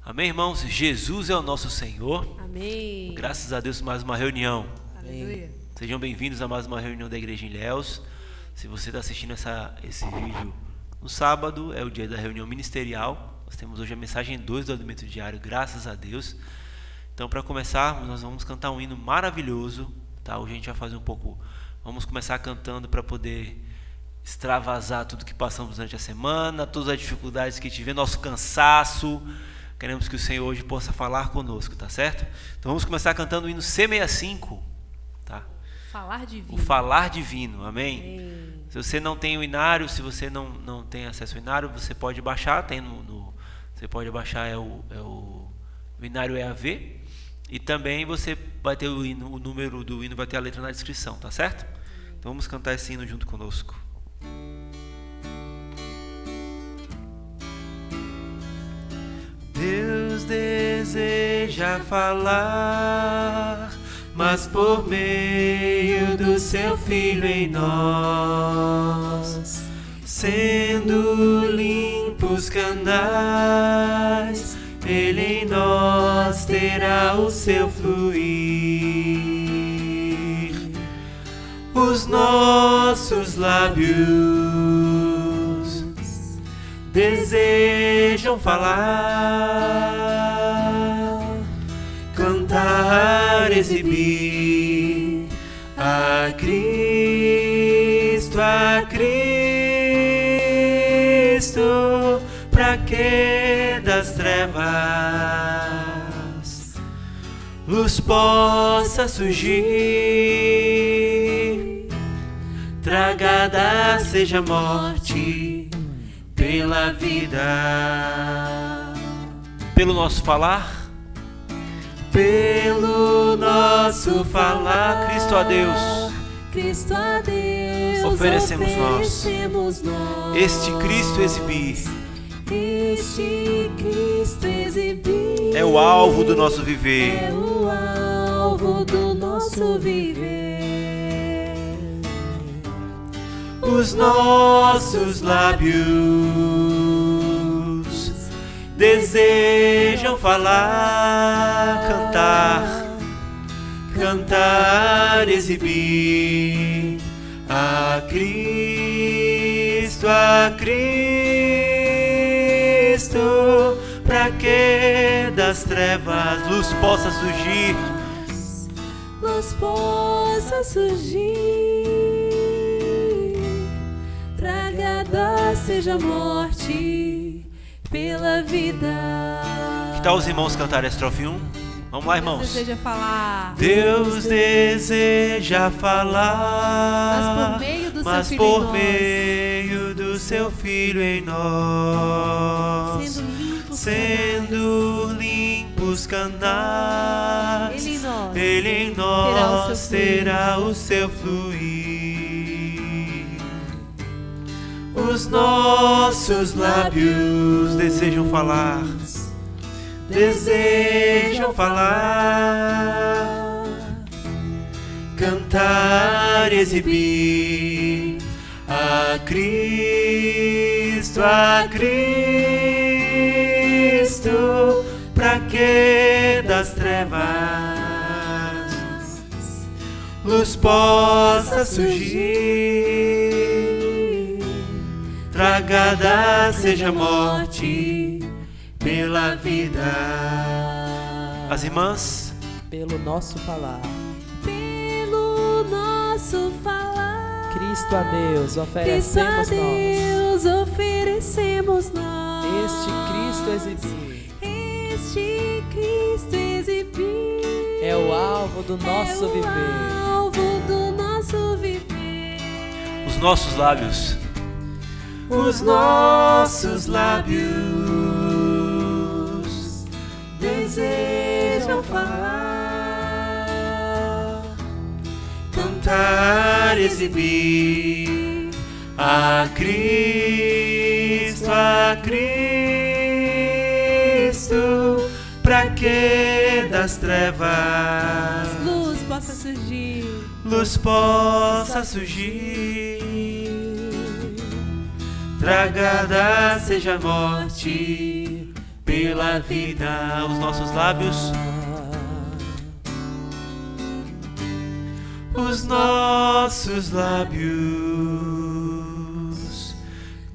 Amém, irmãos? Jesus é o nosso Senhor. Amém. Graças a Deus, mais uma reunião. Aleluia. Sejam bem-vindos a mais uma reunião da Igreja em Ilhéus. Se você está assistindo esse vídeo no sábado, é o dia da reunião ministerial. Nós temos hoje a mensagem 2 do Alimento Diário, graças a Deus. Então, para começar, nós vamos cantar um hino maravilhoso. Tá? Hoje a gente vai fazer vamos começar cantando para poder extravasar tudo que passamos durante a semana, todas as dificuldades que tivemos, nosso cansaço. Queremos que o Senhor hoje possa falar conosco, tá certo? Então vamos começar cantando o hino C65, tá? Falar divino. O Falar Divino, amém? Amém. Se você não tem o inário, se você não tem acesso ao inário, você pode baixar, você pode baixar o inário EAV, e também você vai ter o número do hino, vai ter a letra na descrição, tá certo? Então vamos cantar esse hino junto conosco. Deus deseja falar, mas por meio do seu Filho em nós, sendo limpos canais, Ele em nós terá o seu fluir. Os nossos lábios desejam falar, cantar, exibir a Cristo, para que das trevas luz possa surgir, tragada seja a morte pela vida. Pelo nosso falar, pelo nosso falar, Cristo a Deus, oferecemos nós este Cristo exibir. Este Cristo exibir É o alvo do nosso viver. É o alvo do nosso viver. Os nossos lábios desejam falar, cantar, exibir a Cristo, para que das trevas luz possa surgir, tragada seja a morte pela vida. Que tal os irmãos cantarem a estrofe 1? Vamos lá, irmãos. Deus deseja falar. Deus deseja falar, mas por meio do seu Filho em nós, sendo limpos canais, Ele em nós terá o seu fluir. Os nossos lábios desejam falar, cantar, exibir a Cristo, para que das trevas luz possa surgir, tragada seja a morte pela vida. As irmãs, pelo nosso falar, Cristo a Deus oferecemos nós este Cristo exibir é o alvo do nosso viver. Os nossos lábios desejam falar, cantar, exibir a Cristo, para que das trevas luz possa surgir, tragada seja a morte pela vida. Os nossos lábios, os nossos lábios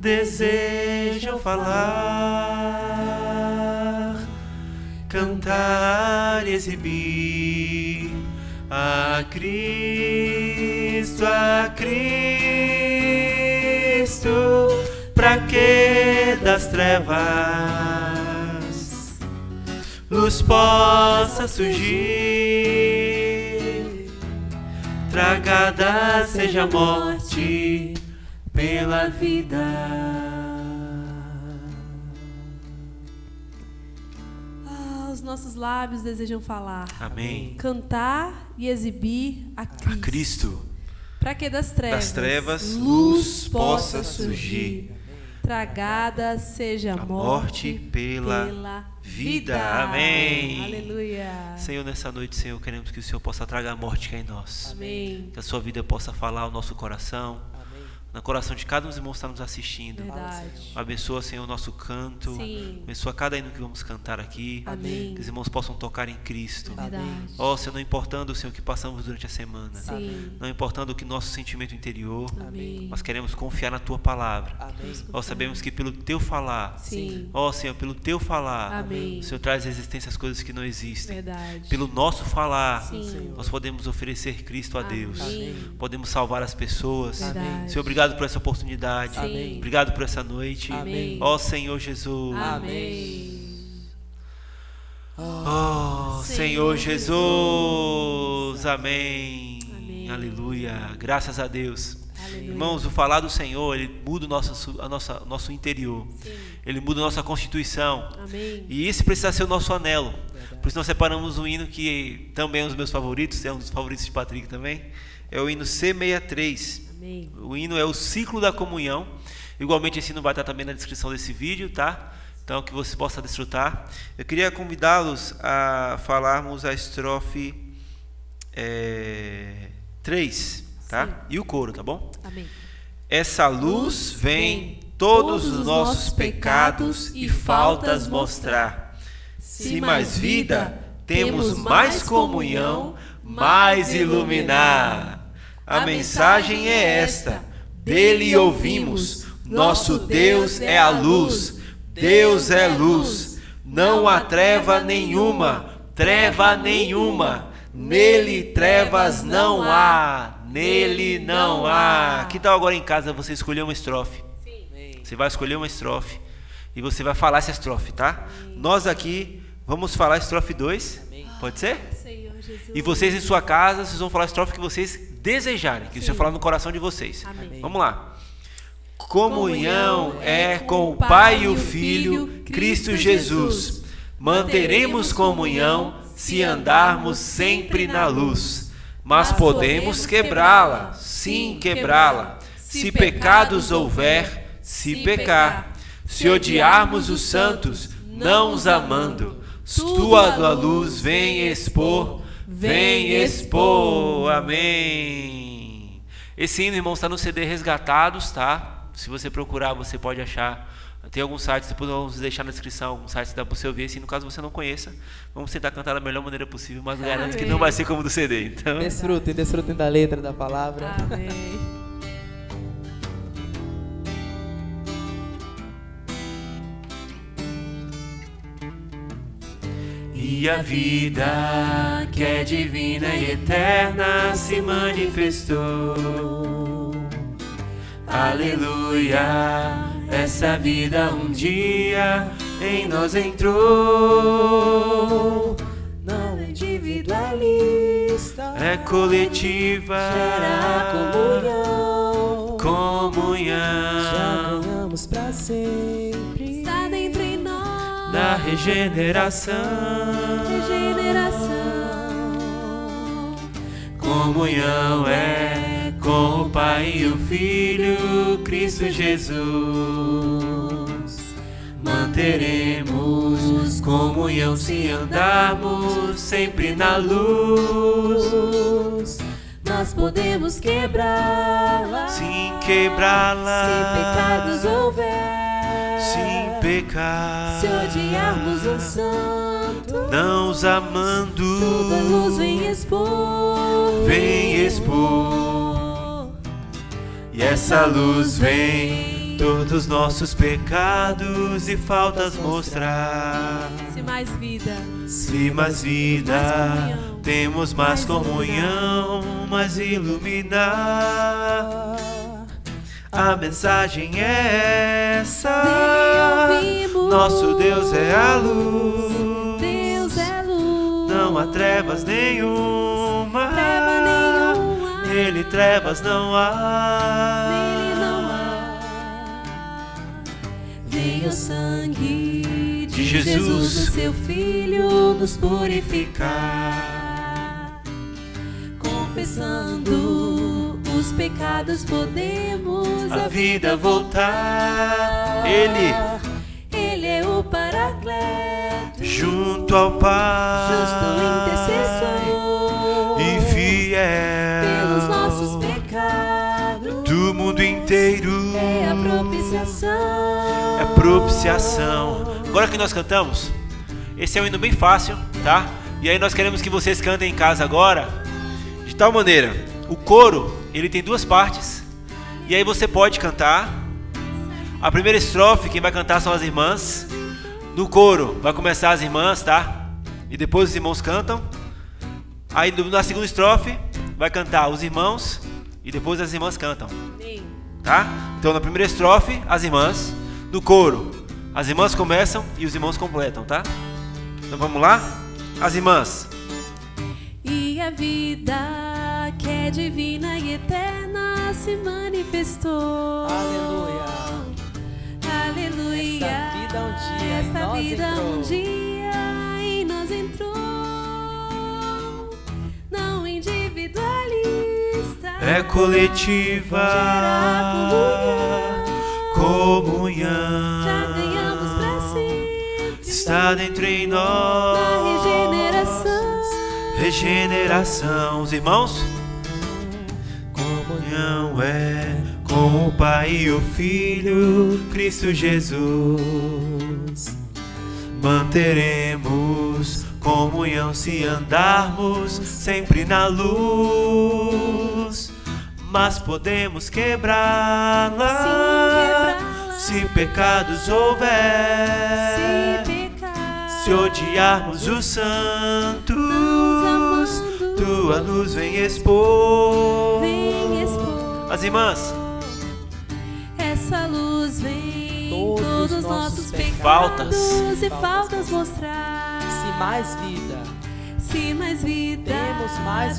desejam falar, cantar e exibir a Cristo, pra que das trevas luz possa surgir, tragada seja a morte pela vida. Os nossos lábios desejam falar, Amém. Cantar e exibir a Cristo. Para que das trevas luz possa surgir, tragada seja a morte pela vida. Amém. Aleluia. Senhor, nessa noite, Senhor, queremos que o Senhor possa tragar a morte que é em nós. Amém. Que a sua vida possa falar ao nosso coração, no coração de cada um dos irmãos que está nos assistindo. Verdade. Abençoa, Senhor, o nosso canto. Sim. Abençoa cada hino que vamos cantar aqui. Amém. Que os irmãos possam tocar em Cristo. Verdade. Ó, Senhor, não importando, Senhor, o que passamos durante a semana. Sim. Não importando o que nosso sentimento interior. Amém. Mas queremos confiar na Tua palavra. Amém. Ó, sabemos que pelo Teu falar, Sim. ó, Senhor, pelo Teu falar, Amém. o Senhor traz existência às coisas que não existem. Verdade. Pelo nosso falar, Sim. nós podemos oferecer Cristo a Deus. Amém. Podemos salvar as pessoas. Verdade. Senhor, obrigado por essa oportunidade. Sim. Obrigado por essa noite. Amém. Ó Senhor Jesus. Amém. Oh, Senhor Jesus. Amém. Amém. Aleluia. Graças a Deus. Aleluia. Irmãos, o falar do Senhor, ele muda o nosso interior. Sim. Ele muda a nossa constituição. Amém. E esse precisa ser o nosso anelo. Por isso nós separamos um hino que também é um dos meus favoritos, é um dos favoritos de Patrick também. É o hino C63. Amém. O hino é o ciclo da comunhão. Igualmente esse hino vai estar também na descrição desse vídeo, tá? Então que você possa desfrutar. Eu queria convidá-los a falarmos a estrofe 3, tá? Sim. E o coro, tá bom? Amém. Essa luz vem todos os nossos pecados e faltas mostrar. Se mais vida, temos mais comunhão, mais iluminar. A mensagem é esta, dele ouvimos, nosso Deus é a luz, Deus é luz, não há treva nenhuma, nele trevas não há, nele não há. Que tal agora em casa você escolher uma estrofe? Sim. Você vai escolher uma estrofe e você vai falar essa estrofe, tá? Nós aqui vamos falar a estrofe 2, pode ser? Senhor Jesus. E vocês em sua casa, vocês vão falar a estrofe que vocês desejarem, que o Senhor falar no coração de vocês. Amém. Vamos lá. Comunhão é com o Pai e o Filho, Cristo Jesus. Manteremos comunhão se andarmos sempre na luz. Mas podemos quebrá-la, sim, quebrá-la. Se pecados houver, se pecar. Se odiarmos os santos, não os amando. Tua luz vem expor. Amém. Esse hino, irmãos, está no CD Resgatados, tá? Se você procurar, você pode achar. Tem alguns sites, depois vamos deixar na descrição alguns sites que dá para você ouvir. Se no caso você não conheça, vamos tentar cantar da melhor maneira possível, mas garanto que não vai ser como do CD. Então, Desfrutem da letra, da palavra. Amém. e a vida que é divina e eterna se manifestou. Aleluia, essa vida um dia em nós entrou. Não é individualista, É coletiva, gera comunhão. Já comunhão ganhamos pra sempre. Está dentro em nós. da regeneração. Comunhão é com o Pai e o Filho, Cristo Jesus. Manteremos comunhão se andarmos sempre na luz. Nós podemos quebrá-la. Sim, quebrá-la. Se pecados houver. Sim, pecados. Se odiarmos o santo, não os amando, toda luz vem expor. Vem expor. E essa luz vem todos os nossos pecados e faltas mostrar. Se mais vida, se mais vida, temos mais comunhão, mais iluminar. A mensagem é essa: nosso Deus é a luz. Deus é luz. Não há trevas nenhuma. Nele trevas não há. Nele não há. Veio o sangue de Jesus, o seu Filho, nos purificar. Confessando os pecados, podemos a vida voltar. Ele é o Paracleto, junto ao Pai, justo intercessor e fiel pelos nossos pecados do mundo inteiro. É a propiciação. É a propiciação. Agora que nós cantamos, esse é um hino bem fácil, tá? E aí nós queremos que vocês cantem em casa agora, de tal maneira, o coro, ele tem duas partes, e aí você pode cantar. A primeira estrofe, quem vai cantar são as irmãs. No coro, vai começar as irmãs, tá? E depois os irmãos cantam. Aí na segunda estrofe, vai cantar os irmãos, e depois as irmãs cantam. Tá? Então na primeira estrofe, as irmãs. No coro, as irmãs começam e os irmãos completam, tá? Então vamos lá? As irmãs. E a vida que é divina e eterna se manifestou. Aleluia. Aleluia. Essa vida um dia em nós entrou. Não individualista, é coletiva. Comunhão. Já ganhamos pra sempre. Está dentro em nós. Na regeneração. Regeneração. Os irmãos. Comunhão é com o Pai e o Filho, Cristo Jesus. Manteremos comunhão se andarmos sempre na luz. Mas podemos quebrá-la se pecados houver. Se odiarmos os santos, tua luz vem expor. As irmãs. Essa luz vem todos os nossos pecados e faltas mostrar. Se mais vida,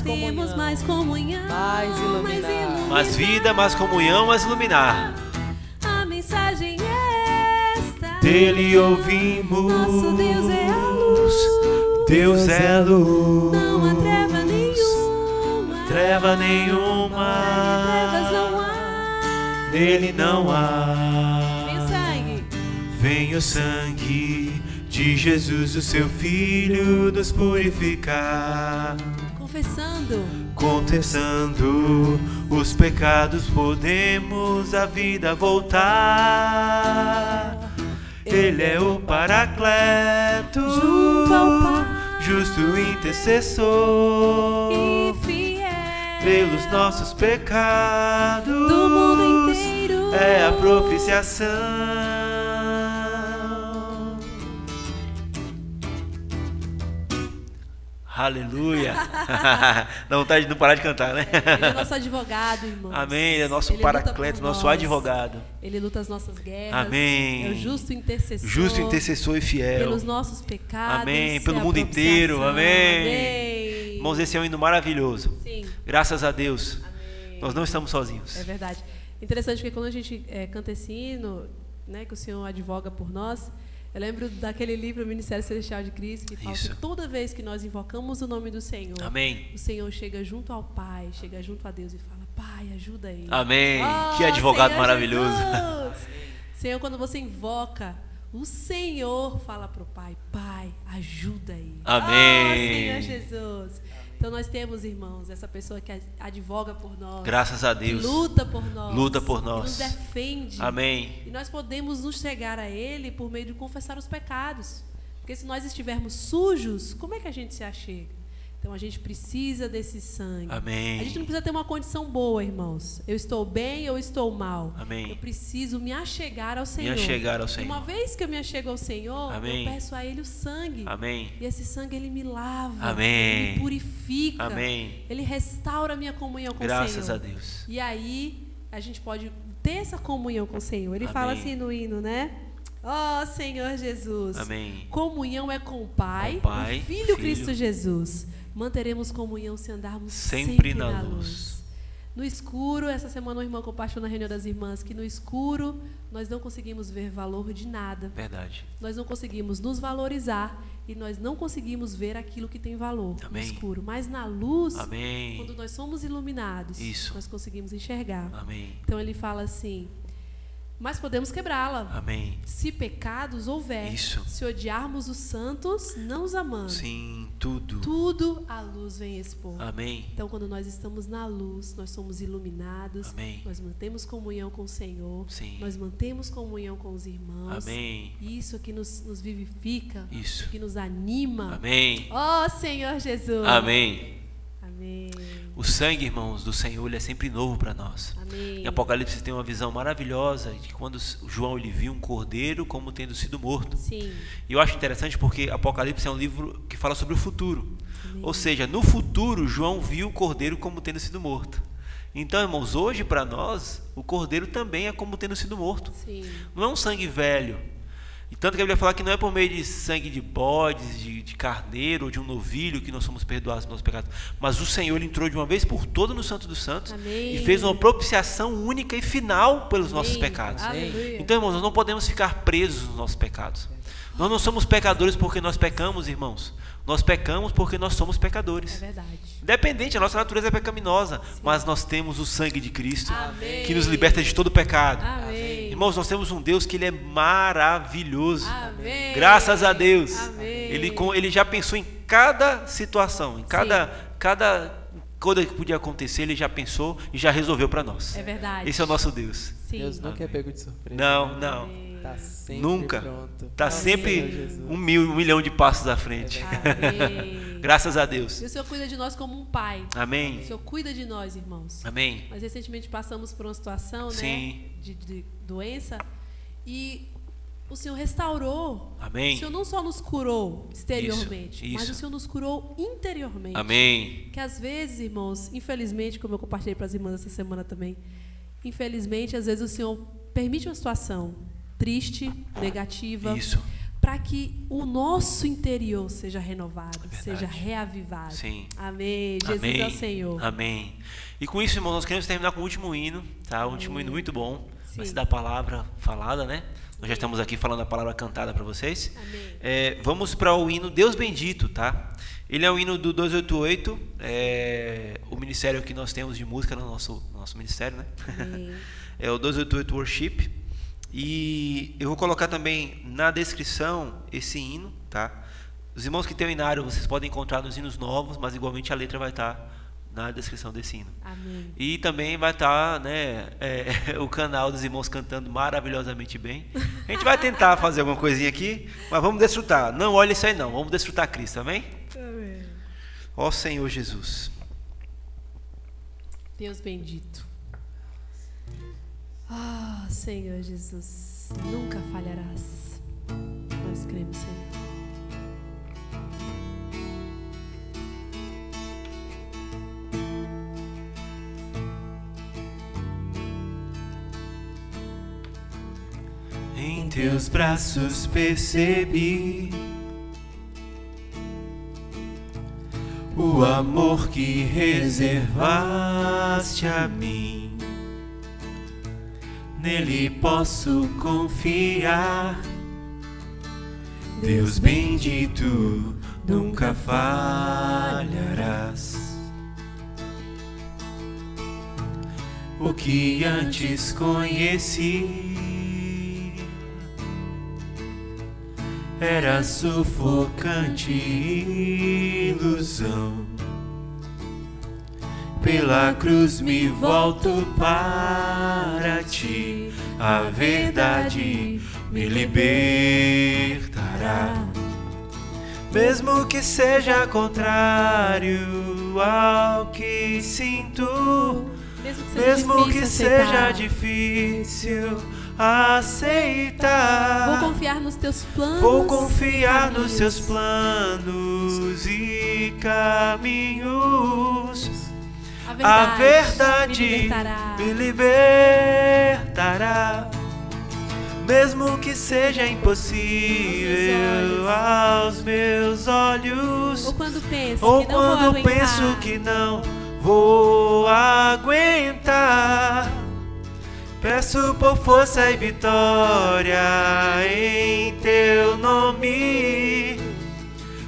temos mais comunhão, mais iluminar. Mais vida, mais comunhão, mais iluminar. A mensagem é esta: dele ouvimos. Nosso Deus é a luz. Deus é a luz. Não há treva nenhuma. Treva nenhuma. Trevas não há. Nele não há. Vem o sangue. Vem o sangue de Jesus, o seu Filho, nos purificar. Confessando os pecados, podemos a vida voltar. Ele é o Paracleto, junto ao Pai, justo intercessor, e fiel pelos nossos pecados do mundo inteiro. É a propiciação. Aleluia. Dá vontade de não parar de cantar, né? Ele é nosso advogado, irmão. Amém. Ele é nosso Paracleto, nosso advogado. Ele luta as nossas guerras. Amém. É o justo intercessor. Justo intercessor e fiel. Pelos nossos pecados. Amém. Pelo mundo inteiro. Amém. Irmãos, esse é um hino maravilhoso. Sim. Graças a Deus. Amém. Nós não estamos sozinhos. É verdade. Interessante porque quando a gente canta esse hino, né, que o Senhor advoga por nós, eu lembro daquele livro, O Ministério Celestial de Cristo, que fala que toda vez que nós invocamos o nome do Senhor, amém, o Senhor chega junto ao Pai, chega junto a Deus e fala: Pai, ajuda ele. Amém. Que advogado Senhor maravilhoso. Senhor, quando você invoca, o Senhor fala para o Pai: Pai, ajuda ele. Amém. Senhor Jesus. Então nós temos, irmãos, essa pessoa que advoga por nós. Graças a Deus. Luta por nós. Luta por nós. Nos defende. Amém. E nós podemos nos chegar a Ele por meio de confessar os pecados. Porque se nós estivermos sujos, como é que a gente se achega? Então a gente precisa desse sangue. Amém. A gente não precisa ter uma condição boa, irmãos. Eu estou bem ou estou mal. Amém. Eu preciso me achegar ao Senhor. Me achegar ao Senhor. Uma vez que eu me achego ao Senhor, Amém. eu peço a Ele o sangue. Amém. E esse sangue Ele me lava. Amém. Ele me purifica. Amém. Ele restaura a minha comunhão com Graças o Senhor. a Deus. E aí a gente pode ter essa comunhão com o Senhor. Ele Amém. fala assim no hino, né? Ó Senhor Jesus. Amém. Comunhão é com o Pai, o Filho Cristo Jesus. Manteremos comunhão se andarmos sempre na luz. No escuro, essa semana uma irmã compartilhou na reunião das irmãs que no escuro nós não conseguimos ver valor de nada. Verdade. Nós não conseguimos nos valorizar e nós não conseguimos ver aquilo que tem valor. Amém. No escuro. Mas na luz, Amém. quando nós somos iluminados, Isso. nós conseguimos enxergar. Amém. Então ele fala assim: mas podemos quebrá-la. Amém. Se pecados houver, Isso. se odiarmos os santos, não os amando. Sim, tudo. Tudo a luz vem expor. Amém. Então, quando nós estamos na luz, nós somos iluminados. Amém. Nós mantemos comunhão com o Senhor. Sim. Nós mantemos comunhão com os irmãos. Amém. E isso que nos vivifica. Isso. Que nos anima. Amém. Ó Senhor Jesus. Amém. Amém. O sangue, irmãos, do Senhor, ele é sempre novo para nós. Amém. Em Apocalipse tem uma visão maravilhosa de quando João ele viu um cordeiro como tendo sido morto. Sim. E eu acho interessante porque Apocalipse é um livro que fala sobre o futuro. Amém. Ou seja, no futuro, João viu o cordeiro como tendo sido morto. Então, irmãos, hoje para nós, o cordeiro também é como tendo sido morto. Sim. Não é um sangue velho. E tanto que a Bíblia fala que não é por meio de sangue de bodes, de carneiro ou de um novilho que nós somos perdoados dos nossos pecados. Mas o Senhor ele entrou de uma vez por todas no Santo dos Santos. Amém. E fez uma propiciação única e final pelos Amém. nossos pecados. Aleluia. Então, irmãos, nós não podemos ficar presos nos nossos pecados. Nós não somos pecadores porque nós pecamos, irmãos. Nós pecamos porque nós somos pecadores. É verdade. Independente, a nossa natureza é pecaminosa, mas nós temos o sangue de Cristo. Amém. Que nos liberta de todo pecado. Amém. Irmãos, nós temos um Deus que ele é maravilhoso. Amém. Graças a Deus. Amém. Ele já pensou em cada situação, em cada coisa que podia acontecer, ele já pensou e já resolveu para nós. É verdade. Esse é o nosso Deus. Sim. Deus nunca é pego de surpresa. Não. Tá sempre Nunca. pronto. Está Amém, sempre Jesus. um milhão de passos à frente. Amém. Graças a Deus. E o Senhor cuida de nós como um pai. Amém. O Senhor cuida de nós, irmãos. Amém. Nós recentemente passamos por uma situação, Sim. né, de doença e o Senhor restaurou. Amém. O Senhor não só nos curou exteriormente, Isso. mas o Senhor nos curou interiormente. Amém. Que às vezes, irmãos, infelizmente, como eu compartilhei para as irmãs essa semana também, infelizmente, às vezes o Senhor permite uma situação triste, negativa, Isso. para que o nosso interior seja renovado, Verdade. seja reavivado. Sim. Amém. Jesus Amém. é o Senhor. Amém. E com isso, irmãos, nós queremos terminar com o último hino, tá? O último hino muito bom. Vai Sim. ser da palavra falada, né? Nós já estamos aqui falando a palavra cantada para vocês. Amém. Vamos para o hino Deus Bendito, tá? Ele é o hino do 288, o ministério que nós temos de música no nosso ministério, né? Amém. É o 288 Worship. E eu vou colocar também na descrição esse hino, tá? Os irmãos que têm o inário, vocês podem encontrar nos hinos novos, mas igualmente a letra vai estar na descrição desse hino. Amém. E também vai estar, né, o canal dos irmãos cantando maravilhosamente bem. A gente vai tentar fazer alguma coisinha aqui, mas vamos desfrutar. Não olhe isso aí não, vamos desfrutar Cristo, amém? Amém. Ó Senhor Jesus. Deus bendito. Ah, Senhor Jesus, nunca falharás. Nós cremos, Senhor. Em teus braços percebi o amor que reservaste a mim. Nele posso confiar. Deus bendito, nunca falharás. O que antes conheci era sufocante ilusão. Pela cruz me volto para ti, a verdade me libertará. Mesmo que seja contrário ao que sinto, mesmo que seja difícil aceitar, vou confiar nos teus planos. Vou confiar nos seus planos e caminhos. A verdade me libertará. Mesmo que seja impossível aos meus olhos, ou quando penso que não vou aguentar, peço por força e vitória em teu nome.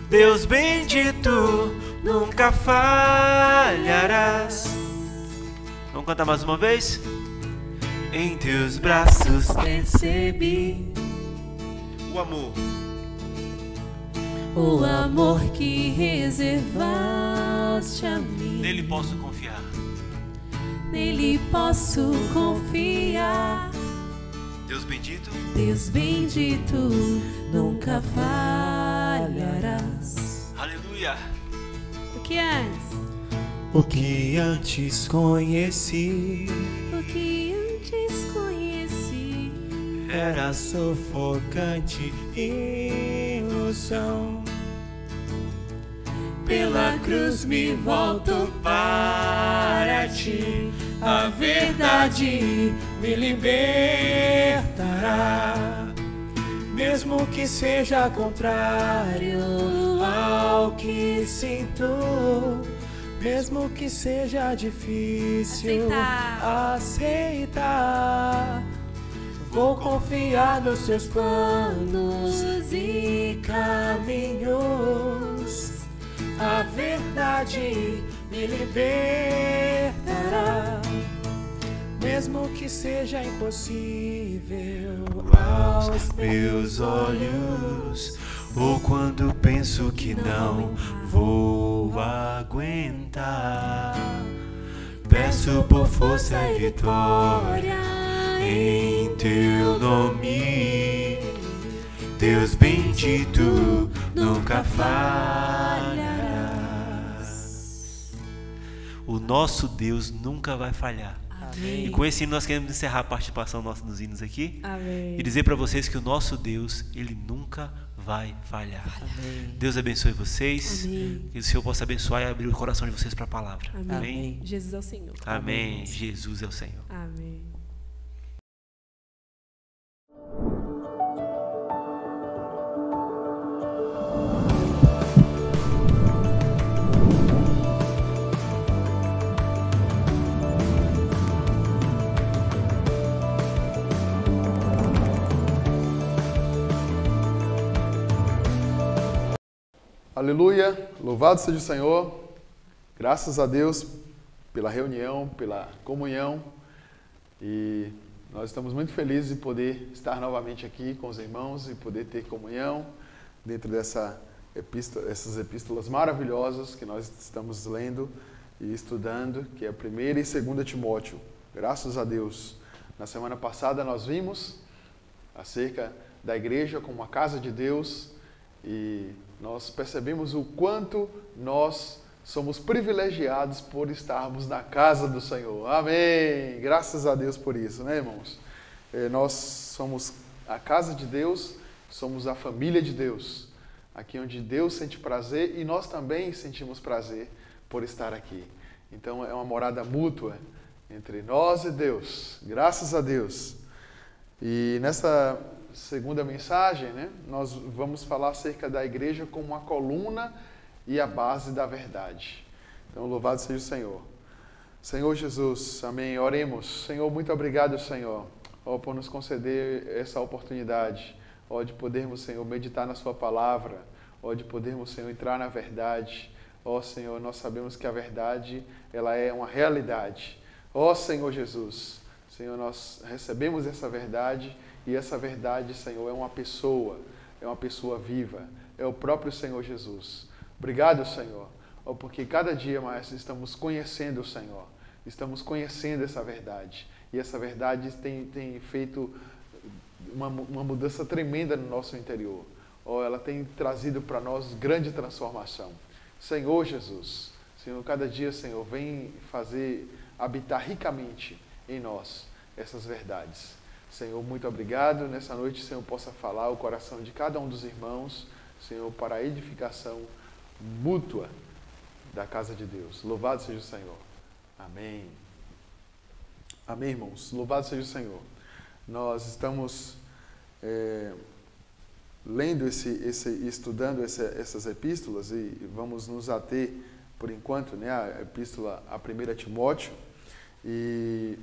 Deus bendito, nunca falharás. Vamos cantar mais uma vez? Em teus braços percebi o amor que reservaste a mim. Nele posso confiar. Nele posso confiar. Deus bendito, nunca falharás. Aleluia. O que antes conheci, era sufocante ilusão. Pela cruz me volto para ti, a verdade me libertará. Mesmo que seja contrário ao que sinto, mesmo que seja difícil aceitar, vou confiar nos seus planos e caminhos. A verdade me libertará. Mesmo que seja impossível aos meus olhos, ou quando penso que não vou aguentar, peço por força e vitória em teu nome. Deus bendito, nunca falharás. O nosso Deus nunca vai falhar. Amém. E com esse hino nós queremos encerrar a participação nossa nos hinos aqui. Amém. E dizer para vocês que o nosso Deus, Ele nunca vai falhar. Amém. Deus abençoe vocês. Amém. Que o Senhor possa abençoar e abrir o coração de vocês para a palavra. Amém. Amém. Jesus é o Senhor. Amém. Jesus é o Senhor. Amém. Aleluia, louvado seja o Senhor, graças a Deus pela reunião, pela comunhão, e nós estamos muito felizes de poder estar novamente aqui com os irmãos e poder ter comunhão dentro dessas epístolas maravilhosas que nós estamos lendo e estudando, que é 1ª e 2ª Timóteo. Graças a Deus. Na semana passada nós vimos acerca da igreja como uma casa de Deus e nós percebemos o quanto nós somos privilegiados por estarmos na casa do Senhor. Amém! Graças a Deus por isso, né, irmãos? Nós somos a casa de Deus, somos a família de Deus. Aqui onde Deus sente prazer e nós também sentimos prazer por estar aqui. Então é uma morada mútua entre nós e Deus. Graças a Deus. E nessa segunda mensagem, né, nós vamos falar acerca da igreja como a coluna e a base da verdade. Então, louvado seja o Senhor. Senhor Jesus, amém. Oremos. Senhor, muito obrigado, Senhor, por nos conceder essa oportunidade, de podermos, Senhor, meditar na sua palavra, de podermos, Senhor, entrar na verdade. Senhor, nós sabemos que a verdade, ela é uma realidade. Senhor Jesus, Senhor, nós recebemos essa verdade. E essa verdade, Senhor, é uma pessoa viva, é o próprio Senhor Jesus. Obrigado, Senhor. porque cada dia mais estamos conhecendo o Senhor, estamos conhecendo essa verdade. E essa verdade tem feito uma mudança tremenda no nosso interior. Ela tem trazido para nós grande transformação. Senhor Jesus, Senhor, cada dia, Senhor, vem habitar ricamente em nós essas verdades. Senhor, muito obrigado. Nessa noite, Senhor, possa falar o coração de cada um dos irmãos, Senhor, para a edificação mútua da casa de Deus. Louvado seja o Senhor. Amém. Amém, irmãos. Louvado seja o Senhor. Nós estamos lendo estudando essas epístolas e vamos nos ater, por enquanto, né, a epístola a 1 Timóteo. E,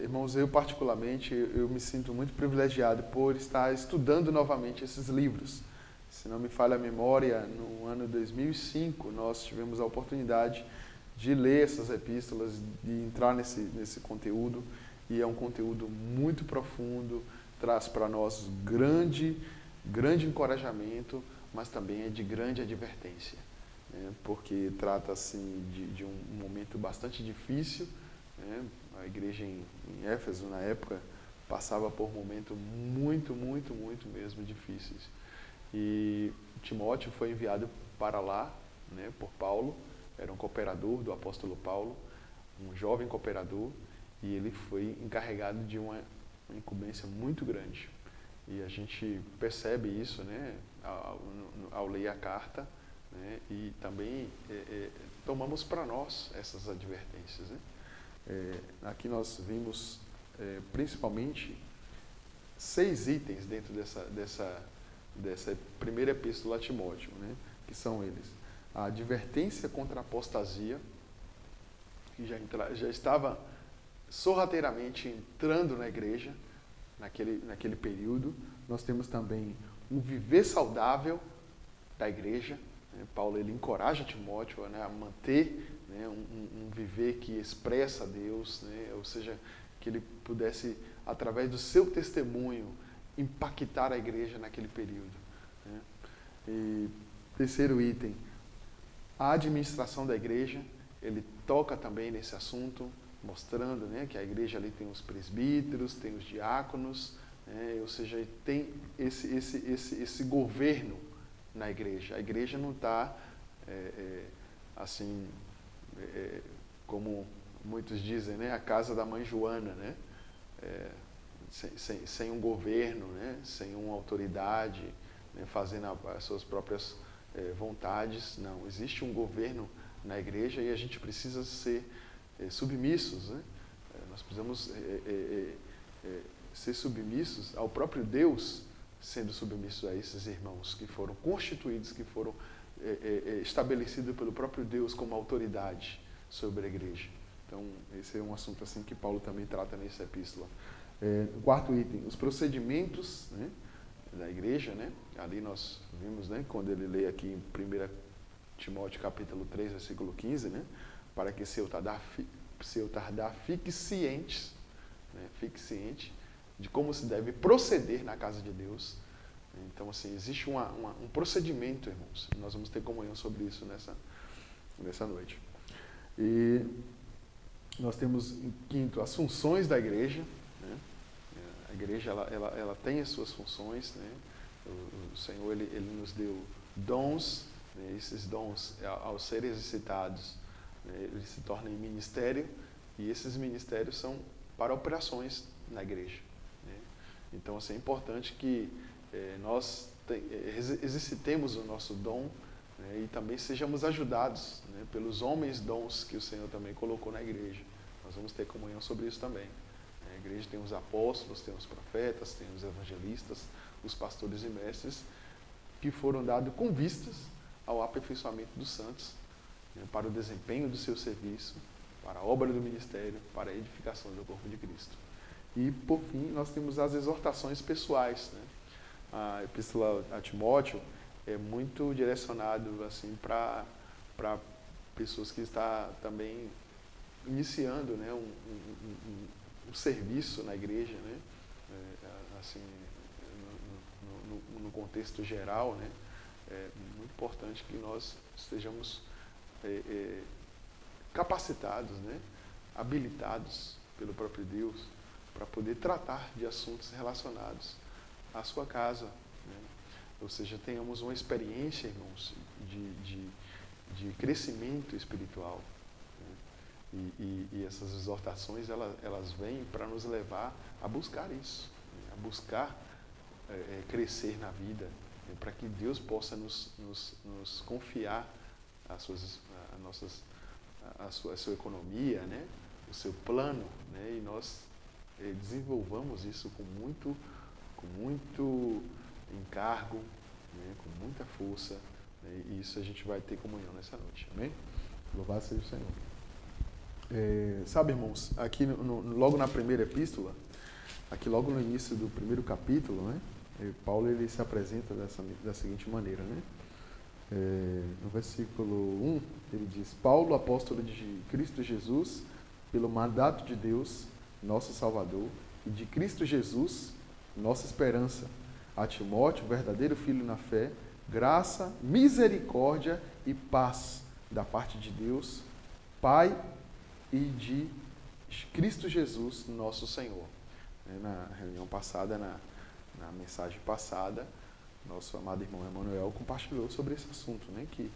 irmãos, eu particularmente, eu me sinto muito privilegiado por estar estudando novamente esses livros. Se não me falha a memória, no ano 2005, nós tivemos a oportunidade de ler essas epístolas, de entrar nesse conteúdo, e é um conteúdo muito profundo, traz para nós grande encorajamento, mas também é de grande advertência, né? Porque trata assim de um momento bastante difícil, né? A igreja em Éfeso, na época, passava por momentos muito mesmo difíceis. E Timóteo foi enviado para lá, né, por Paulo, era um cooperador do apóstolo Paulo, um jovem cooperador, e ele foi encarregado de uma incumbência muito grande. E a gente percebe isso, né, ao ler a carta, né, e também tomamos para nós essas advertências, né? Aqui nós vimos principalmente 6 itens dentro dessa primeira epístola a Timóteo, né, que são eles: a advertência contra a apostasia, que já estava sorrateiramente entrando na igreja naquele período. Nós temos também um viver saudável da igreja, né? Paulo ele encoraja Timóteo, né, a manter, né, um viver que expressa a Deus, né? Ou seja, que ele pudesse, através do seu testemunho, impactar a igreja naquele período, né? E terceiro item, a administração da igreja. Ele toca também nesse assunto, mostrando, né, que a igreja ali tem os presbíteros, tem os diáconos, né? Ou seja, tem esse governo na igreja. A igreja não está assim, como muitos dizem, né, a casa da mãe Joana, né? Sem um governo, né? Sem uma autoridade, né? Fazendo as suas próprias vontades. Não, existe um governo na igreja e a gente precisa ser submissos, né? Nós precisamos ser submissos ao próprio Deus, sendo submissos a esses irmãos que foram constituídos, que foram estabelecidos pelo próprio Deus como autoridade sobre a igreja. Então, esse é um assunto assim que Paulo também trata nessa epístola. Quarto item, os procedimentos, né, da igreja, né? Ali nós vimos, né, quando ele lê aqui em 1 Timóteo capítulo 3, versículo 15, né, para que se eu tardar fique ciente, né, fique ciente de como se deve proceder na casa de Deus. Então, assim, existe um procedimento, irmãos. Nós vamos ter comunhão sobre isso nessa noite. E nós temos, em quinto, as funções da igreja, né? A igreja ela tem as suas funções, né? O Senhor ele nos deu dons, né? Esses dons, ao serem exercitados, né, eles se tornam em ministério, e esses ministérios são para operações na igreja, né? Então, assim, é importante que nós exercitemos o nosso dom, né, e também sejamos ajudados, né, pelos homens dons que o Senhor também colocou na igreja. Nós vamos ter comunhão sobre isso também. A igreja tem os apóstolos, tem os profetas, tem os evangelistas, os pastores e mestres, que foram dados com vistas ao aperfeiçoamento dos santos, né, para o desempenho do seu serviço, para a obra do ministério, para a edificação do corpo de Cristo. E, por fim, nós temos as exortações pessoais, né? A epístola a Timóteo é muito direcionado assim, para pessoas que estão também iniciando, né, um serviço na igreja, né? Assim, no contexto geral, né? É muito importante que nós estejamos capacitados, né? Habilitados pelo próprio Deus para poder tratar de assuntos relacionados à sua casa, né? Ou seja, tenhamos uma experiência, irmãos, de crescimento espiritual, né? E essas exortações, elas vêm para nos levar a buscar isso, né? A buscar crescer na vida, né? Para que Deus possa nos confiar a sua economia, né? O seu plano, né? E nós desenvolvamos isso com muito encargo, né? Com muita força, né? E isso a gente vai ter comunhão nessa noite, amém? Louvado seja o Senhor. Sabe, irmãos, aqui logo na primeira epístola, aqui logo no início do primeiro capítulo, né? Paulo ele se apresenta da seguinte maneira, né? No versículo 1, ele diz: Paulo, apóstolo de Cristo Jesus, pelo mandato de Deus, nosso Salvador, e de Cristo Jesus, nossa esperança, a Timóteo, verdadeiro filho na fé, graça, misericórdia e paz da parte de Deus, Pai, e de Cristo Jesus, nosso Senhor. Na reunião passada, na mensagem passada, nosso amado irmão Emanuel compartilhou sobre esse assunto, né? Que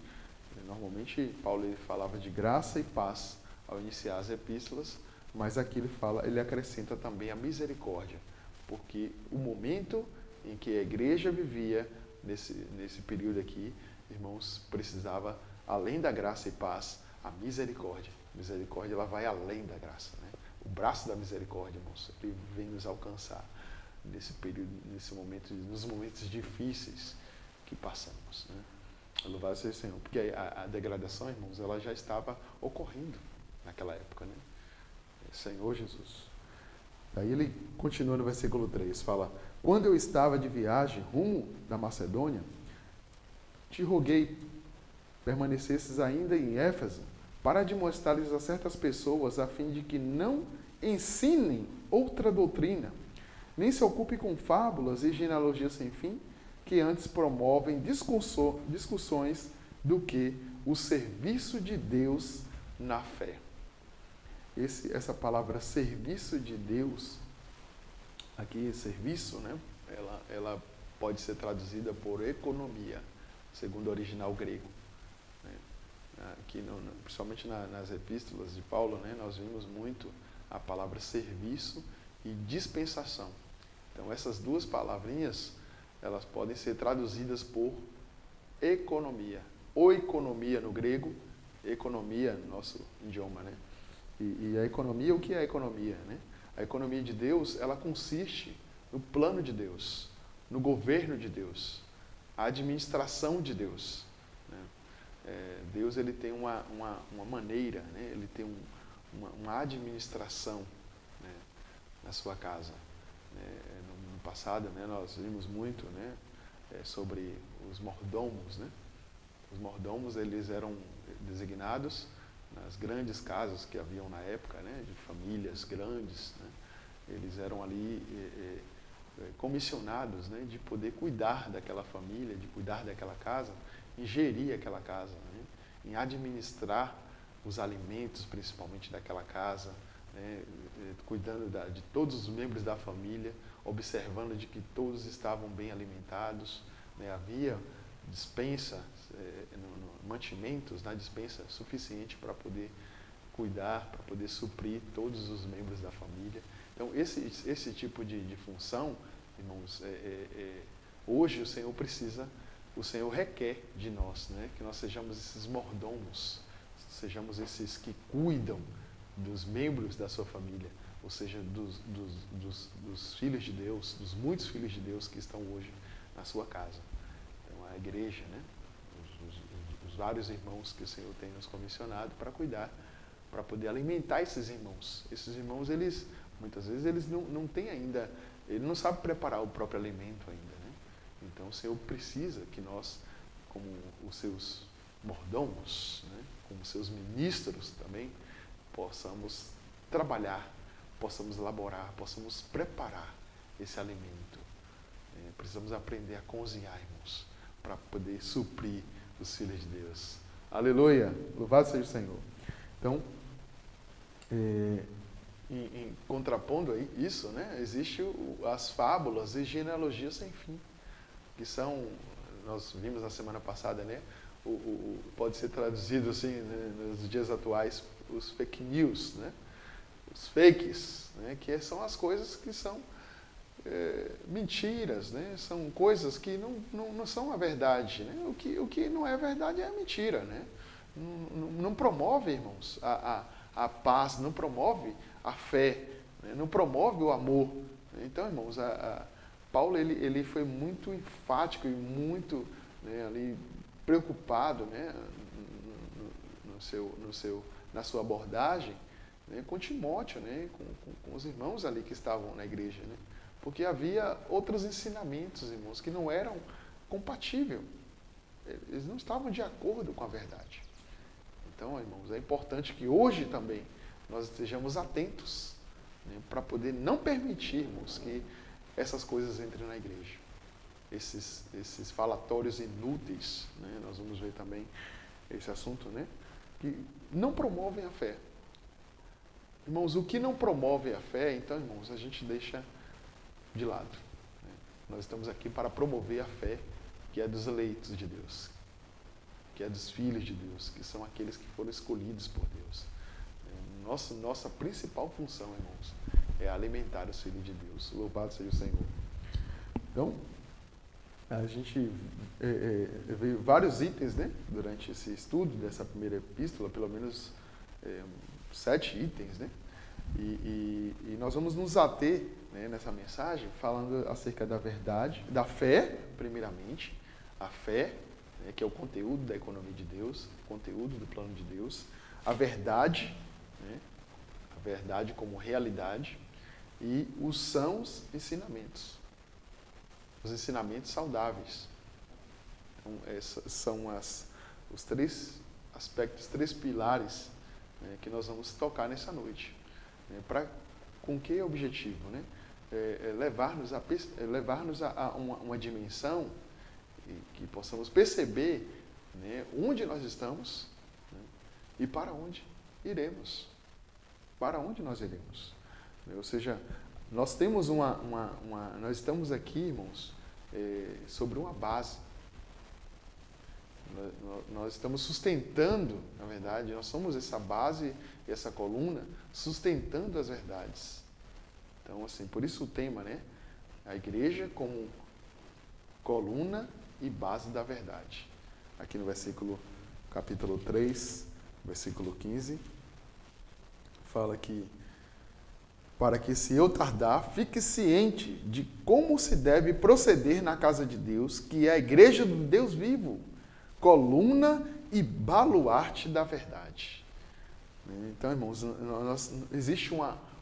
normalmente Paulo ele falava de graça e paz ao iniciar as epístolas, mas aqui ele acrescenta também a misericórdia, porque o momento em que a igreja vivia nesse período aqui, irmãos, precisava, além da graça e paz, a misericórdia. A misericórdia ela vai além da graça, né? O braço da misericórdia, irmãos, ele vem nos alcançar nesse período, nos momentos difíceis que passamos, né? Louvado seja o Senhor, porque a degradação, irmãos, ela já estava ocorrendo naquela época, né? Senhor Jesus. Daí ele continua no versículo 3, fala: quando eu estava de viagem rumo da Macedônia, te roguei permanecesses ainda em Éfeso para demonstrar-lhes a certas pessoas a fim de que não ensinem outra doutrina, nem se ocupe com fábulas e genealogias sem fim, que antes promovem discussões do que o serviço de Deus na fé. Essa palavra serviço de Deus, aqui serviço, né? Ela pode ser traduzida por economia, segundo o original grego, né? Aqui, principalmente nas epístolas de Paulo, né? Nós vimos muito a palavra serviço e dispensação. Então, essas duas palavrinhas, elas podem ser traduzidas por economia. Oikonomia no grego, economia no nosso idioma, né? E a economia, o que é a economia, né? A economia de Deus, ela consiste no plano de Deus, no governo de Deus, a administração de Deus, né? Deus ele tem uma maneira, né? Ele tem uma administração, né? Na sua casa. No passado, né, nós vimos muito, né, sobre os mordomos, né? Os mordomos eles eram designados nas grandes casas que haviam na época, né, de famílias grandes, né? Eles eram ali comissionados, né, de poder cuidar daquela família, de cuidar daquela casa, em gerir aquela casa, né? Em administrar os alimentos, principalmente daquela casa, né? Cuidando de todos os membros da família, observando de que todos estavam bem alimentados, né? Havia dispensa, mantimentos na dispensa suficiente para poder cuidar, para poder suprir todos os membros da família. Então, esse tipo de função, irmãos, hoje o Senhor requer de nós, né? Que nós sejamos esses mordomos, sejamos esses que cuidam dos membros da sua família, ou seja, dos filhos de Deus, dos muitos filhos de Deus que estão hoje na sua casa. Então, a igreja, né? Os vários irmãos que o Senhor tem nos comissionado para cuidar, para poder alimentar esses irmãos. Esses irmãos, muitas vezes, eles não têm ainda, ele não sabe preparar o próprio alimento ainda, né? Então, o Senhor precisa que nós, como os seus mordomos, né? Como seus ministros também, possamos trabalhar, possamos elaborar, possamos preparar esse alimento. Precisamos aprender a cozinhar, irmãos, para poder suprir os filhos de Deus, Aleluia. Louvado seja o Senhor. Então, em contrapondo aí isso, né, existe as fábulas e genealogias sem fim, que são, nós vimos na semana passada, né, pode ser traduzido assim, né, nos dias atuais, os fake news, né, os fakes, né, que são as coisas que são mentiras, né, são coisas que não são a verdade, né, o que não é verdade é a mentira, né, não promove, irmãos, a paz, não promove a fé, né, não promove o amor. Então, irmãos, Paulo ele foi muito enfático e muito, né, ali preocupado, né, na sua abordagem, né, com Timóteo, né, com os irmãos ali que estavam na igreja, né, porque havia outros ensinamentos, irmãos, que não eram compatíveis, eles não estavam de acordo com a verdade. Então, irmãos, é importante que hoje também nós estejamos atentos, né, para poder não permitirmos que essas coisas entrem na igreja. Esses falatórios inúteis, né, nós vamos ver também esse assunto, né, que não promovem a fé. Irmãos, o que não promove a fé, então, irmãos, a gente deixa de lado. Né? Nós estamos aqui para promover a fé, que é dos eleitos de Deus, que é dos filhos de Deus, que são aqueles que foram escolhidos por Deus. Nossa principal função, irmãos, é alimentar os filhos de Deus. Louvado seja o Senhor. Então, a gente veio vários itens, né, durante esse estudo dessa primeira epístola, pelo menos 7 itens, né? E nós vamos nos ater, né, nessa mensagem, falando acerca da verdade, da fé, primeiramente, a fé, né, que é o conteúdo da economia de Deus, o conteúdo do plano de Deus, a verdade, né, a verdade como realidade, e os sãos ensinamentos, os ensinamentos saudáveis. Então, esses são os 3 aspectos, 3 pilares, né, que nós vamos tocar nessa noite. Né, com que objetivo? Né? Levar-nos a uma dimensão que possamos perceber, né, onde nós estamos, né, e para onde iremos. Para onde nós iremos. Ou seja, nós temos nós estamos aqui, irmãos, sobre uma base. Nós estamos sustentando, na verdade, nós somos essa base, essa coluna, sustentando as verdades. Então, assim, por isso o tema, né? A igreja como coluna e base da verdade. Aqui no capítulo 3, versículo 15, fala que para que, se eu tardar, fique ciente de como se deve proceder na casa de Deus, que é a igreja do Deus vivo, coluna e baluarte da verdade. Então, irmãos, existe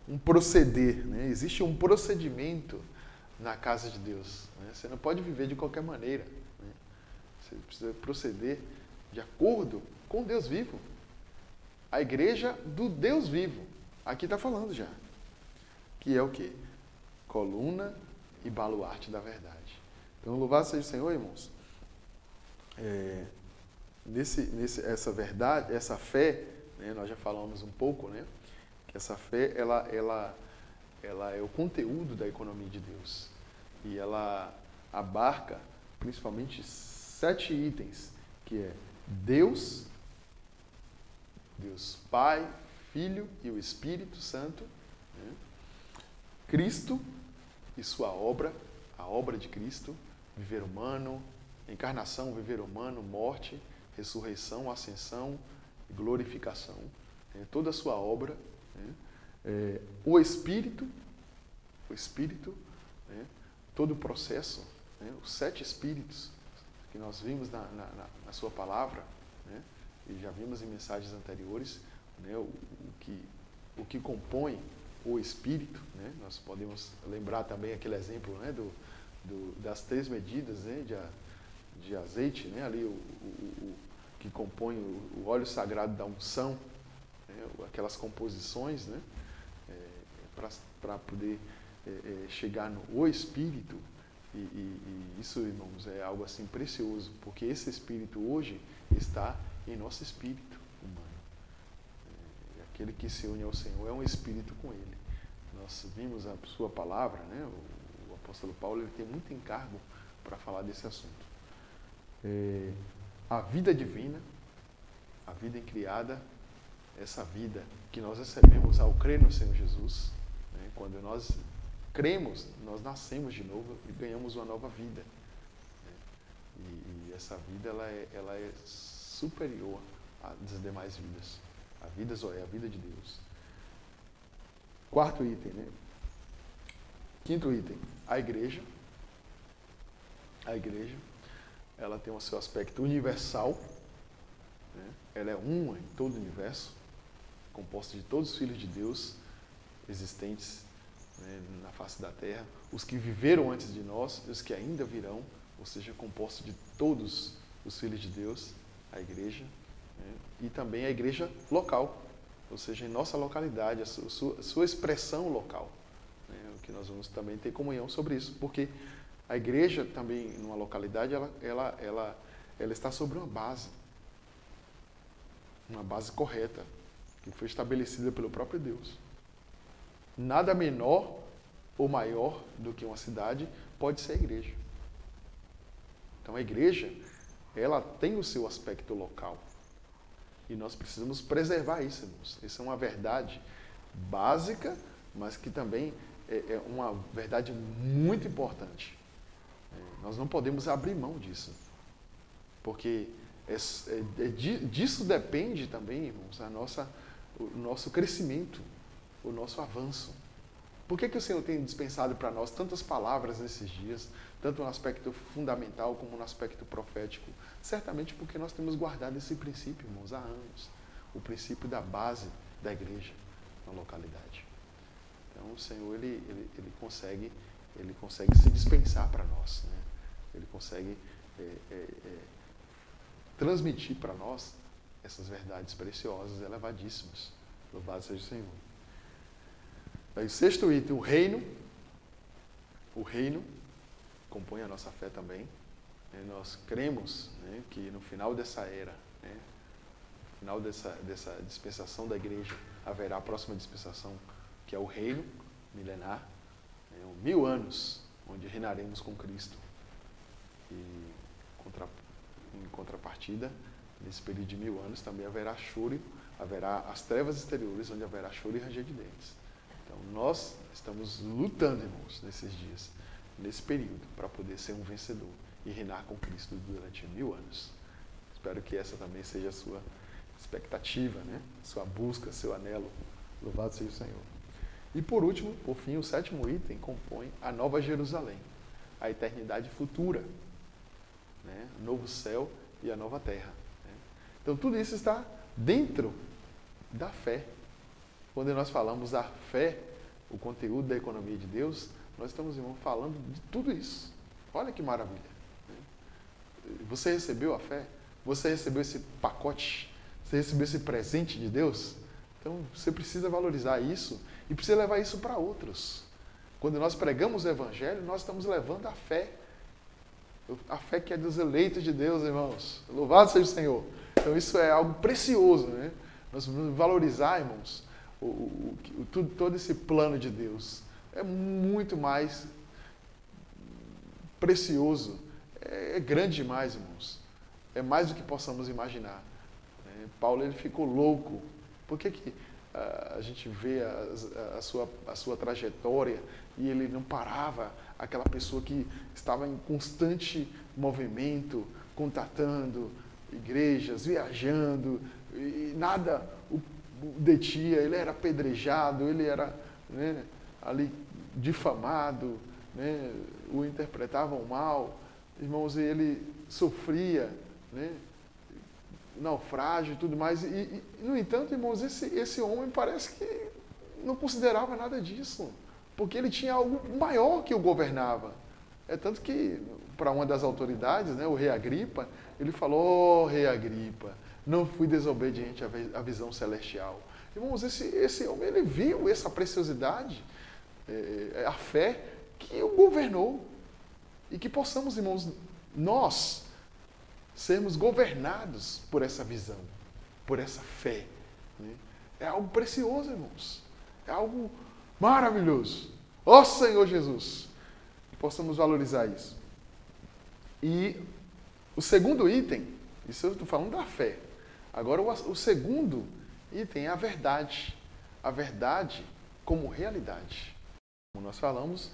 um proceder, né? Existe um procedimento na casa de Deus. Né? Você não pode viver de qualquer maneira. Né? Você precisa proceder de acordo com Deus vivo. A igreja do Deus vivo. Aqui está falando já. Que é o quê? Coluna e baluarte da verdade. Então, louvado seja o Senhor, irmãos. Essa verdade, essa fé, né, nós já falamos um pouco, né, que essa fé ela é o conteúdo da economia de Deus, e ela abarca principalmente 7 itens, que é Deus Pai, Filho e o Espírito Santo, né, Cristo e sua obra, a obra de Cristo, viver humano, encarnação, viver humano, morte, ressurreição, ascensão e glorificação, né, toda a sua obra, né, o Espírito, né, todo o processo, né, os 7 Espíritos que nós vimos na sua palavra, né, e já vimos em mensagens anteriores, né, o que compõe o Espírito, né, nós podemos lembrar também aquele exemplo, né, das 3 medidas, né, de azeite, né, ali o que compõe o óleo sagrado da unção, né, aquelas composições, né, para poder chegar no Espírito, e isso, irmãos, é algo assim precioso, porque esse Espírito hoje está em nosso espírito humano. Aquele que se une ao Senhor é um espírito com Ele. Nós vimos a sua palavra, né? O apóstolo Paulo ele tem muito encargo para falar desse assunto. A vida divina, a vida criada, essa vida que nós recebemos ao crer no Senhor Jesus, né? Quando nós cremos, nós nascemos de novo e ganhamos uma nova vida. E essa vida ela é superior às demais vidas. A vida é a vida de Deus. Quarto item, né? Quinto item, a igreja. A igreja, ela tem o seu aspecto universal, né? Ela é uma em todo o universo, composta de todos os filhos de Deus existentes, né, na face da terra, os que viveram antes de nós e os que ainda virão, ou seja, composta de todos os filhos de Deus, a igreja, né? E também a igreja local, ou seja, em nossa localidade, a sua expressão local, né? O que nós vamos também ter comunhão sobre isso, porque a igreja também, numa localidade, ela está sobre uma base correta, que foi estabelecida pelo próprio Deus. Nada menor ou maior do que uma cidade pode ser a igreja. Então a igreja, ela tem o seu aspecto local. E nós precisamos preservar isso, irmãos. Isso é uma verdade básica, mas que também é uma verdade muito importante. Nós não podemos abrir mão disso. Porque disso depende também, irmãos, o nosso crescimento, o nosso avanço. Por que o Senhor tem dispensado para nós tantas palavras nesses dias, tanto no aspecto fundamental como no aspecto profético? Certamente porque nós temos guardado esse princípio, irmãos, há anos. O princípio da base da igreja na localidade. Então o Senhor, ele consegue se dispensar para nós, né? Ele consegue transmitir para nós essas verdades preciosas, elevadíssimas. Louvado seja o Senhor. Aí, o sexto item, o reino. O reino compõe a nossa fé também. Nós cremos, né, que no final dessa era, né, no final dessa dispensação da igreja, haverá a próxima dispensação, que é o reino milenar, 1000 anos, onde reinaremos com Cristo. E em contrapartida, nesse período de 1000 anos, também haverá choro, haverá as trevas exteriores, onde haverá choro e ranger de dentes. Então, nós estamos lutando, irmãos, nesses dias, nesse período, para poder ser um vencedor e reinar com Cristo durante 1000 anos. Espero que essa também seja a sua expectativa, né? Sua busca, seu anelo. Louvado seja o Senhor. E por último, por fim, o sétimo item compõe a Nova Jerusalém, a eternidade futura, né? O novo céu e a nova terra. Né? Então, tudo isso está dentro da fé. Quando nós falamos da fé, o conteúdo da economia de Deus, nós estamos, irmão, falando de tudo isso. Olha que maravilha. Né? Você recebeu a fé? Você recebeu esse pacote? Você recebeu esse presente de Deus? Então, você precisa valorizar isso e precisa levar isso para outros. Quando nós pregamos o Evangelho, nós estamos levando a fé. A fé que é dos eleitos de Deus, irmãos. Louvado seja o Senhor. Então, isso é algo precioso, né? Nós vamos valorizar, irmãos, todo esse plano de Deus. É muito mais precioso. É grande demais, irmãos. É mais do que possamos imaginar. Paulo, ele ficou louco. Por que a gente vê a sua trajetória e ele não parava, aquela pessoa que estava em constante movimento, contatando igrejas, viajando, e nada o detinha, ele era apedrejado, ele era, né, ali difamado, né, o interpretavam mal, irmãos, e ele sofria, né, naufrágio e tudo mais, e no entanto, irmãos, esse homem parece que não considerava nada disso, porque ele tinha algo maior que o governava. É tanto que, para uma das autoridades, né, o rei Agripa, ele falou: rei Agripa, não fui desobediente à visão celestial. Irmãos, esse homem, ele viu essa preciosidade, a fé que o governou. E que possamos, irmãos, nós sermos governados por essa visão, por essa fé. Né? É algo precioso, irmãos. É algo maravilhoso. Ó Senhor Jesus, que possamos valorizar isso. E o segundo item, isso eu estou falando da fé. Agora, o segundo item é a verdade. A verdade como realidade. Como nós falamos,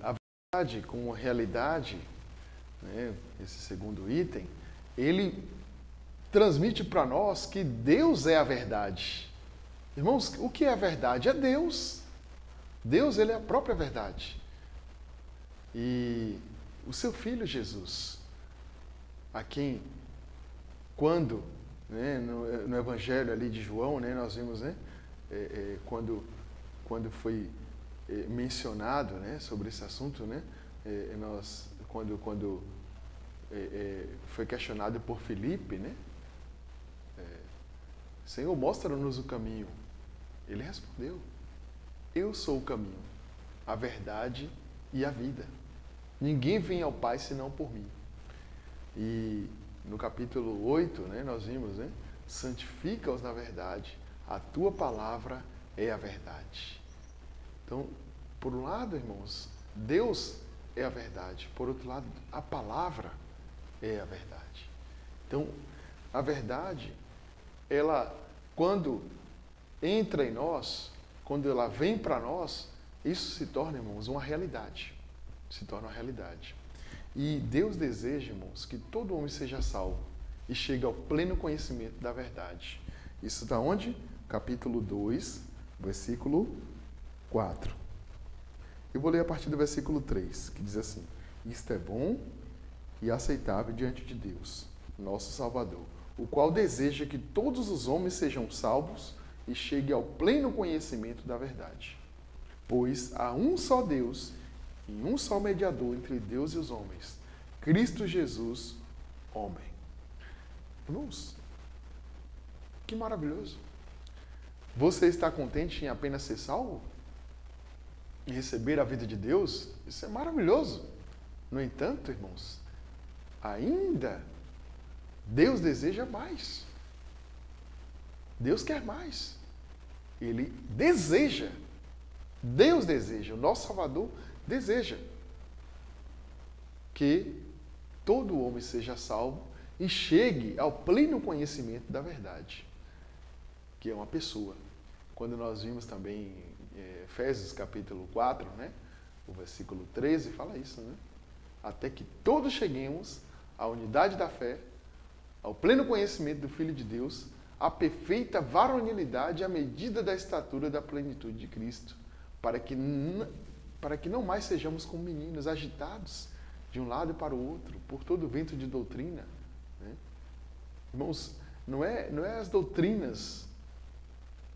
a verdade como realidade, né, esse segundo item, ele transmite para nós que Deus é a verdade. Irmãos, o que é a verdade? É Deus. Deus, ele é a própria verdade. E o seu Filho Jesus, a quem, quando, né, no Evangelho ali de João, né, nós vimos, né, quando foi mencionado, né, sobre esse assunto, né, quando foi questionado por Filipe, né, Senhor, mostra-nos o caminho. Ele respondeu, eu sou o caminho, a verdade e a vida. Ninguém vem ao Pai senão por mim. E no capítulo 8, né, nós vimos, né, santifica-os na verdade, a tua palavra é a verdade. Então, por um lado, irmãos, Deus é a verdade. Por outro lado, a palavra é a verdade. Então, a verdade, ela, quando entra em nós, quando ela vem para nós, isso se torna, irmãos, uma realidade. Se torna uma realidade. E Deus deseja, irmãos, que todo homem seja salvo e chegue ao pleno conhecimento da verdade. Isso está onde? Capítulo 2, versículo 4. Eu vou ler a partir do versículo 3, que diz assim: isto é bom e aceitável diante de Deus, nosso Salvador, o qual deseja que todos os homens sejam salvos e cheguem ao pleno conhecimento da verdade. Pois há um só Deus e um só mediador entre Deus e os homens, Cristo Jesus, homem. Irmãos, que maravilhoso. Você está contente em apenas ser salvo? Em receber a vida de Deus? Isso é maravilhoso. No entanto, irmãos, ainda Deus deseja mais. Deus quer mais. Ele deseja. Deus deseja, o nosso Salvador deseja que todo homem seja salvo e chegue ao pleno conhecimento da verdade, que é uma pessoa. Quando nós vimos também Efésios capítulo 4, né, o versículo 13, fala isso, né? Até que todos cheguemos à unidade da fé, ao pleno conhecimento do Filho de Deus, à perfeita varonilidade à medida da estatura da plenitude de Cristo, para que não mais sejamos como meninos agitados de um lado para o outro, por todo vento de doutrina. Né? Irmãos, não é as doutrinas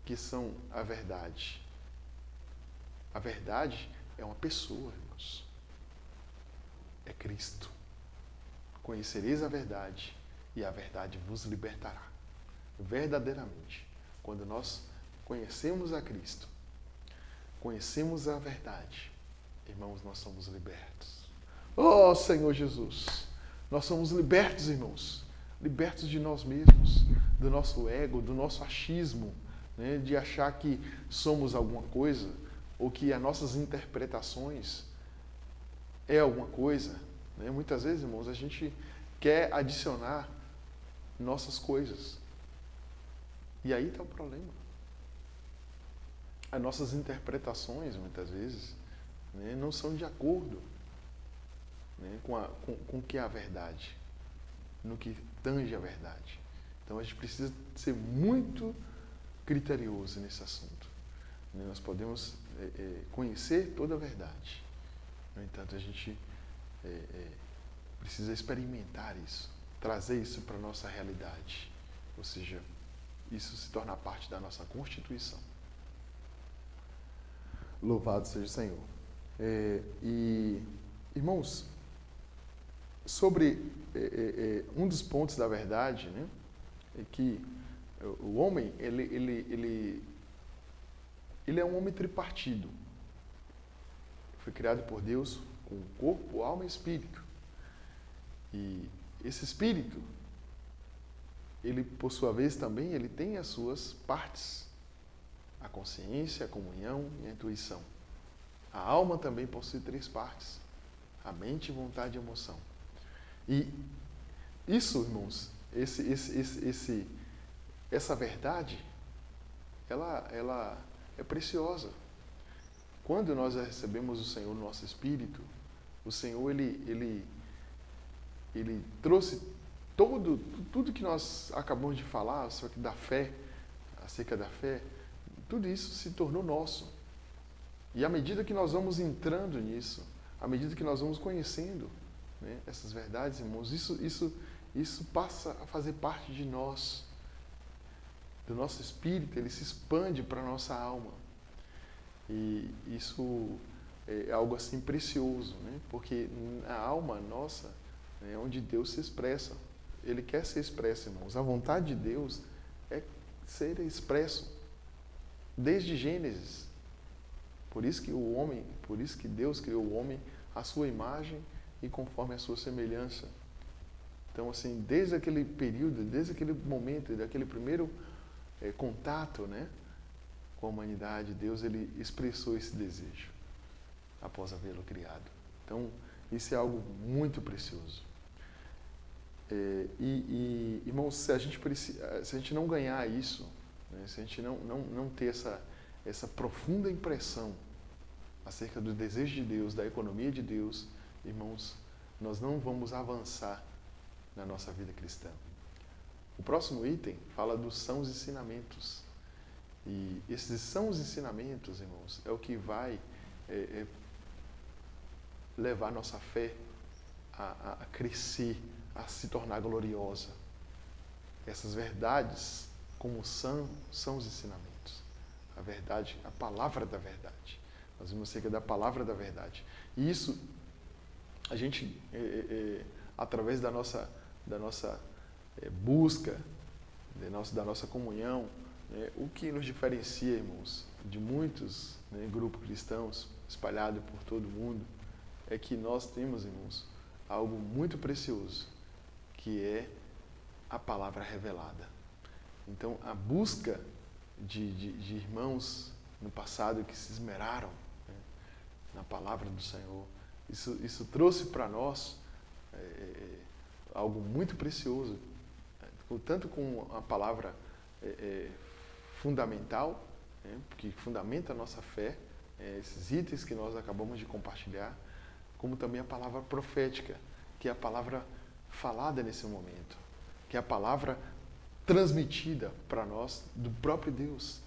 que são a verdade. A verdade é uma pessoa, irmãos. É Cristo. Conhecereis a verdade e a verdade vos libertará. Verdadeiramente, quando nós conhecemos a Cristo, conhecemos a verdade, irmãos, nós somos libertos. Oh, Senhor Jesus, nós somos libertos, irmãos, libertos de nós mesmos, do nosso ego, do nosso achismo, né, de achar que somos alguma coisa, ou que as nossas interpretações é alguma coisa. Né? Muitas vezes, irmãos, a gente quer adicionar nossas coisas. E aí está o problema. As nossas interpretações, muitas vezes, né, não são de acordo, né, com o que é a verdade, no que tange a verdade. Então a gente precisa ser muito criterioso nesse assunto. Né? Nós podemos conhecer toda a verdade. No entanto, a gente precisa experimentar isso, trazer isso para a nossa realidade. Ou seja, isso se torna parte da nossa constituição. Louvado seja o Senhor. E, irmãos, sobre um dos pontos da verdade, né, é que o homem, ele é um homem tripartido. Foi criado por Deus com corpo, alma e espírito. E esse espírito, ele, por sua vez, também ele tem as suas partes. A consciência, a comunhão e a intuição. A alma também possui 3 partes. A mente, vontade e emoção. E isso, irmãos, essa verdade, ela é preciosa. Quando nós recebemos o Senhor no nosso espírito, o Senhor, ele trouxe tudo que nós acabamos de falar, acerca da fé, tudo isso se tornou nosso. E à medida que nós vamos entrando nisso, à medida que nós vamos conhecendo, né, essas verdades, irmãos, isso passa a fazer parte de nós, do nosso espírito, ele se expande para a nossa alma. E isso é algo assim precioso, né? Porque a alma nossa é onde Deus se expressa. Ele quer ser expresso, irmãos. A vontade de Deus é ser expresso desde Gênesis. Por isso que Deus criou o homem à sua imagem e conforme a sua semelhança. Então, assim, desde aquele período, desde aquele momento, daquele primeiro contato, né, com a humanidade, Deus ele expressou esse desejo após havê-lo criado. Então, isso é algo muito precioso. Irmãos, se a gente não ganhar isso, né, se a gente não ter essa profunda impressão acerca do desejo de Deus, da economia de Deus, irmãos, nós não vamos avançar na nossa vida cristã. O próximo item fala dos sãos ensinamentos. E esses sãos ensinamentos, irmãos, é o que vai levar nossa fé a crescer, a se tornar gloriosa. Essas verdades, como são os ensinamentos. A verdade, a palavra da verdade. Nós vimos acerca da palavra da verdade. E isso, a gente, através da nossa busca, da nossa comunhão, né, o que nos diferencia, irmãos, de muitos, né, grupos cristãos espalhados por todo o mundo, é que nós temos, irmãos, algo muito precioso, que é a palavra revelada. Então, a busca de irmãos no passado que se esmeraram, né, na palavra do Senhor, isso trouxe para nós algo muito precioso, tanto com a palavra fundamental, né, que fundamenta a nossa fé, esses itens que nós acabamos de compartilhar, como também a palavra profética, que é a palavra falada nesse momento, que é a palavra transmitida para nós do próprio Deus.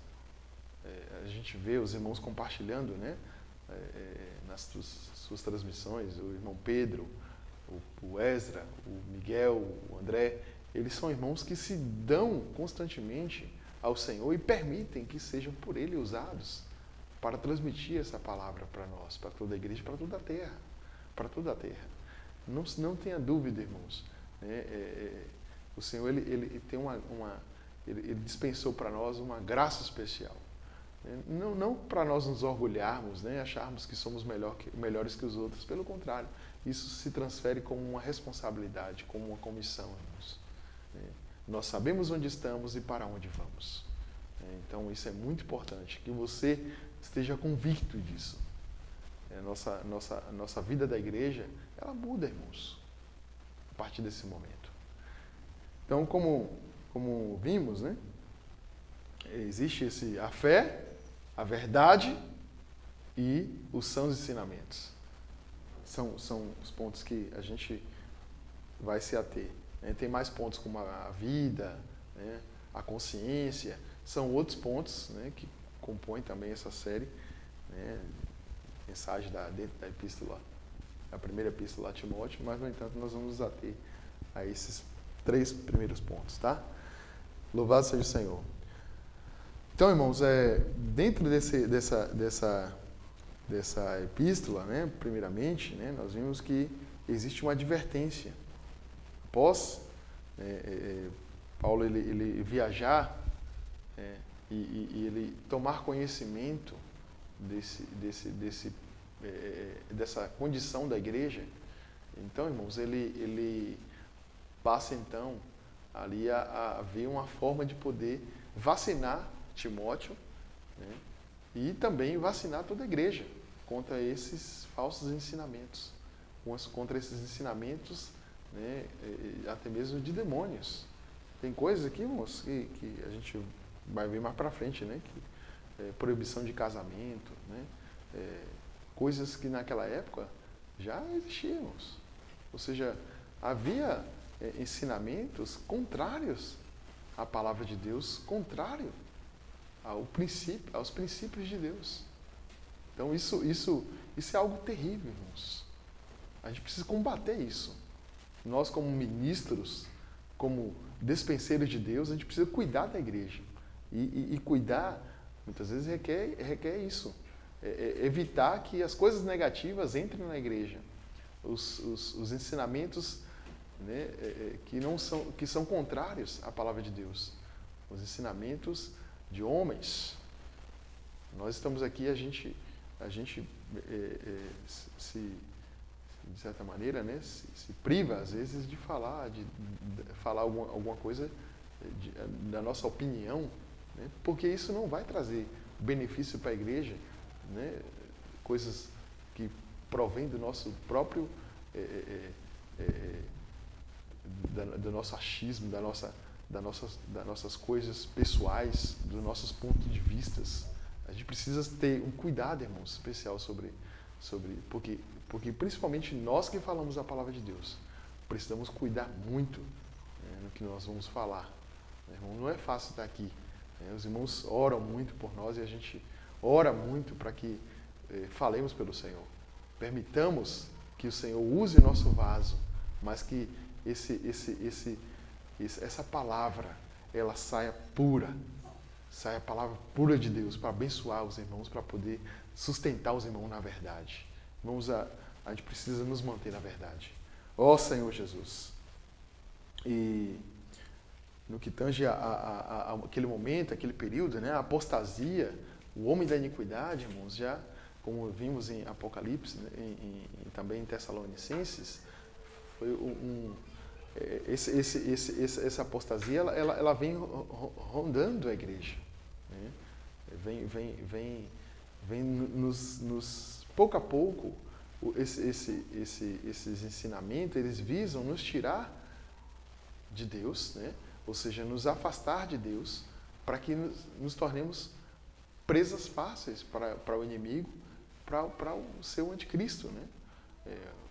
A gente vê os irmãos compartilhando, né, nas suas transmissões, o irmão Pedro, o Ezra, o Miguel, o André, eles são irmãos que se dão constantemente ao Senhor e permitem que sejam por Ele usados para transmitir essa palavra para nós, para toda a igreja, para toda a terra. Para toda a terra. Não tenha dúvida, irmãos. O Senhor ele tem ele dispensou para nós uma graça especial. Não para nós nos orgulharmos, né, acharmos que somos melhores que os outros. Pelo contrário, isso se transfere como uma responsabilidade, como uma comissão, irmãos. Nós sabemos onde estamos e para onde vamos. Então, isso é muito importante, que você esteja convicto disso. Nossa vida da igreja, ela muda, irmãos, a partir desse momento. Então, como vimos, né, existe a fé, a verdade e os sãos ensinamentos. São os pontos que a gente vai se ater. Tem mais pontos como a vida, né, a consciência, são outros pontos, né, que compõem também essa série, né, mensagem dentro da epístola, a primeira epístola a Timóteo, mas, no entanto, nós vamos nos ater a esses 3 primeiros pontos, tá? Louvado seja o Senhor. Então, irmãos, dentro dessa epístola, né, primeiramente, né, nós vimos que existe uma advertência. Após Paulo ele viajar e ele tomar conhecimento dessa condição da igreja, então, irmãos, ele passa então ali a haver uma forma de poder vacinar Timóteo, né, e também vacinar toda a igreja contra esses falsos ensinamentos, contra esses ensinamentos, né, até mesmo de demônios. Tem coisas aqui, irmãos, que a gente vai ver mais para frente, né, que proibição de casamento, né, coisas que naquela época já existiam. Ou seja, havia ensinamentos contrários à palavra de Deus, contrário aos princípios de Deus. Então isso é algo terrível, irmãos. A gente precisa combater isso. Nós, como ministros, como despenseiros de Deus, a gente precisa cuidar da igreja. E cuidar, muitas vezes, requer isso. Evitar que as coisas negativas entrem na igreja. Os ensinamentos, né, que são contrários à palavra de Deus. Os ensinamentos de homens. Nós estamos aqui, a gente de certa maneira, né, se priva às vezes de falar alguma coisa da nossa opinião, né, porque isso não vai trazer benefício para a igreja, né, coisas que provém do nosso próprio do nosso achismo, das nossas coisas pessoais, dos nossos pontos de vistas. A gente precisa ter um cuidado, irmãos, especial porque principalmente nós que falamos a palavra de Deus, precisamos cuidar muito, né, no que nós vamos falar. Irmão, não é fácil estar aqui. Né? Os irmãos oram muito por nós e a gente ora muito para que falemos pelo Senhor. Permitamos que o Senhor use o nosso vaso, mas que essa palavra ela saia pura. Saia a palavra pura de Deus para abençoar os irmãos, para poder sustentar os irmãos na verdade. Irmãos, a gente precisa nos manter na verdade. Ó Senhor Jesus. E no que tange aquele momento, aquele período, né, a apostasia, o homem da iniquidade, irmãos, já como vimos em Apocalipse, né, também em Tessalonicenses, foi essa apostasia, ela vem rondando a igreja, né? Vem nos pouco a pouco esses ensinamentos, eles visam nos tirar de Deus, né? Ou seja, nos afastar de Deus, para que nos tornemos presas fáceis para o inimigo, para o seu anticristo, né?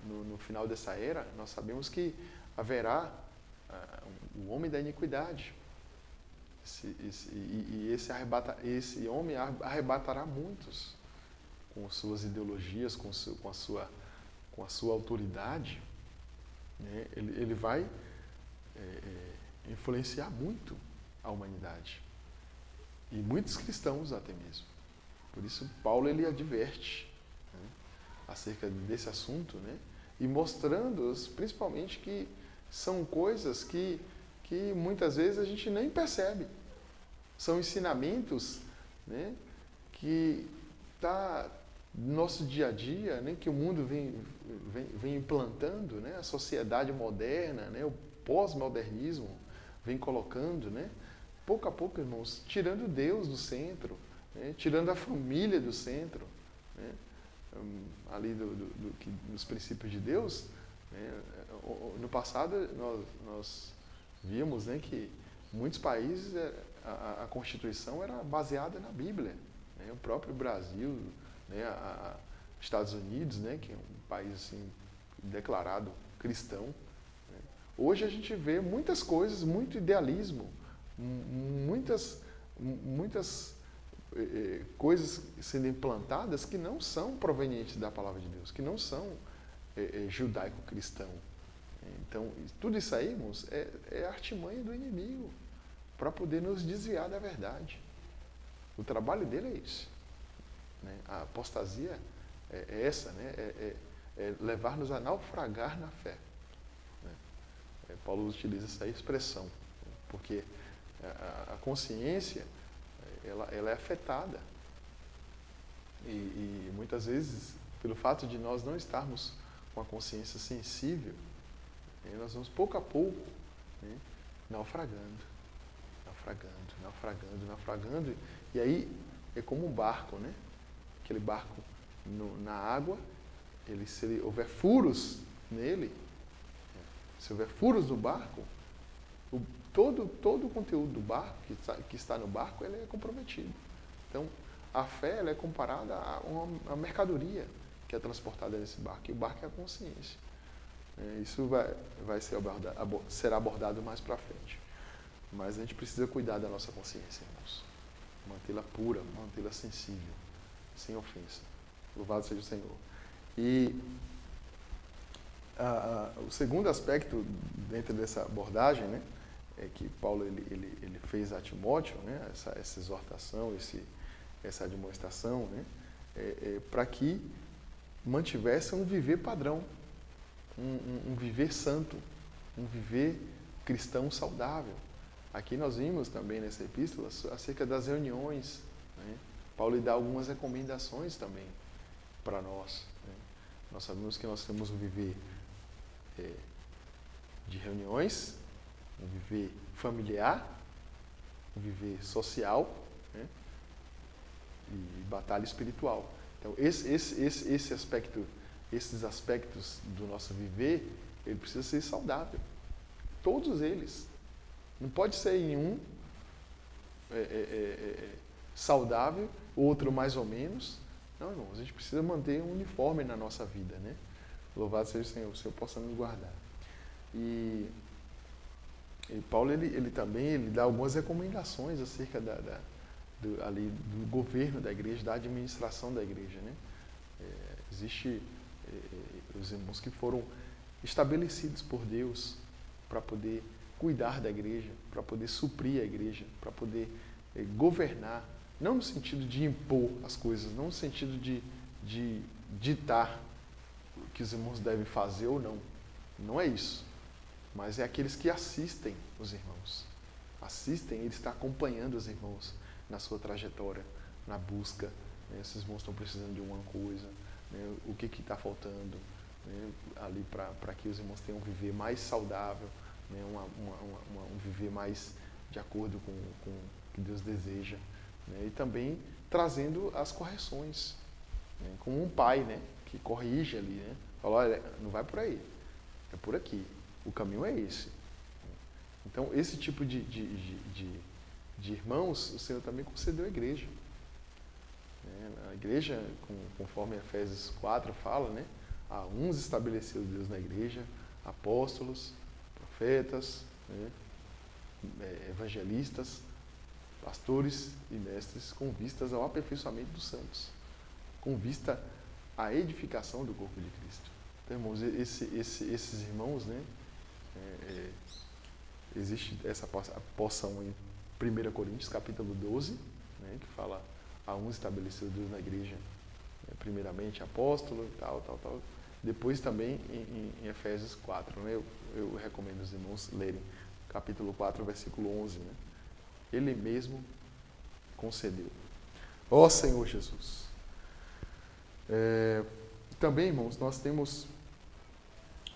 No final dessa era, nós sabemos que haverá o homem da iniquidade. Esse homem arrebatará muitos com suas ideologias, com a sua autoridade, né? Ele vai influenciar muito a humanidade. E muitos cristãos até mesmo. Por isso, Paulo ele adverte, né, acerca desse assunto, né, e mostrando principalmente que são coisas que muitas vezes a gente nem percebe. São ensinamentos, né, que está no nosso dia a dia, né, que o mundo vem implantando, né, a sociedade moderna, né, o pós-modernismo vem colocando, né, pouco a pouco, irmãos, tirando Deus do centro, né, tirando a família do centro, né, ali dos princípios de Deus. Né. No passado, nós vimos, né, que muitos países a Constituição era baseada na Bíblia. Né. O próprio Brasil, né, Estados Unidos, né, que é um país assim, declarado cristão. Né. Hoje a gente vê muitas coisas, muito idealismo, muitas coisas sendo implantadas que não são provenientes da palavra de Deus, que não são judaico-cristão. Então, tudo isso aí, irmãos, é artimanha do inimigo para poder nos desviar da verdade. O trabalho dele é isso. Né? A apostasia é essa, né? É levar-nos a naufragar na fé. Né? Paulo utiliza essa expressão, porque a consciência ela é afetada. E muitas vezes, pelo fato de nós não estarmos com a consciência sensível, nós vamos pouco a pouco né? Naufragando. E aí é como um barco, né? Aquele barco na água, se ele houver furos nele, se houver furos no barco, todo o conteúdo do barco, que está no barco, ele é comprometido. Então, a fé ela é comparada a uma mercadoria que é transportada nesse barco. E o barco é a consciência. Isso será abordado mais para frente. Mas a gente precisa cuidar da nossa consciência, irmãos. Mantê-la pura, mantê-la sensível, sem ofensa. Louvado seja o Senhor. E o segundo aspecto dentro dessa abordagem, né, é que Paulo ele fez a Timóteo, né, essa exortação, essa admoestação, né, para que mantivesse um viver padrão, um viver santo, um viver cristão saudável. Aqui nós vimos também nessa epístola acerca das reuniões, né? Paulo lhe dá algumas recomendações também para nós, né? Nós sabemos que nós temos um viver de reuniões, um viver familiar, um viver social, né? E batalha espiritual. Então esse aspecto, esses aspectos do nosso viver, ele precisa ser saudável. Todos eles. Não pode ser em um saudável, outro mais ou menos. Não, irmãos, a gente precisa manter um uniforme na nossa vida, né? Louvado seja o Senhor possa nos guardar. E Paulo, ele também dá algumas recomendações acerca do governo da igreja, da administração da igreja, né? Existe os irmãos que foram estabelecidos por Deus para poder cuidar da igreja, para poder suprir a igreja, para poder governar, não no sentido de impor as coisas, não no sentido de ditar o que os irmãos devem fazer ou não. Não é isso. Mas é aqueles que assistem os irmãos. Assistem, ele está acompanhando os irmãos na sua trajetória, na busca. Né? Esses irmãos estão precisando de uma coisa, né? O que está faltando, né? Ali para que os irmãos tenham um viver mais saudável, né? Um viver mais de acordo com o que Deus deseja, né? E também trazendo as correções, né? Como um pai, né? Que corrige ali, né? Fala, olha, não vai por aí, é por aqui, o caminho é esse. Então, esse tipo de irmãos, o Senhor também concedeu à igreja. A igreja, conforme Efésios 4 fala, né? Há uns estabeleceu Deus na igreja, apóstolos, profetas, né? Evangelistas, pastores e mestres, com vistas ao aperfeiçoamento dos santos, com vista à edificação do corpo de Cristo. Então, irmãos, esses irmãos, né? Existe essa porção em 1 Coríntios, capítulo 12, né? Que fala, há uns estabeleceu Deus na igreja, né? Primeiramente apóstolo e tal. Depois também em Efésios 4, né? Eu recomendo os irmãos lerem capítulo 4, versículo 11, né? Ele mesmo concedeu. Ó Senhor Jesus! Também, irmãos, nós temos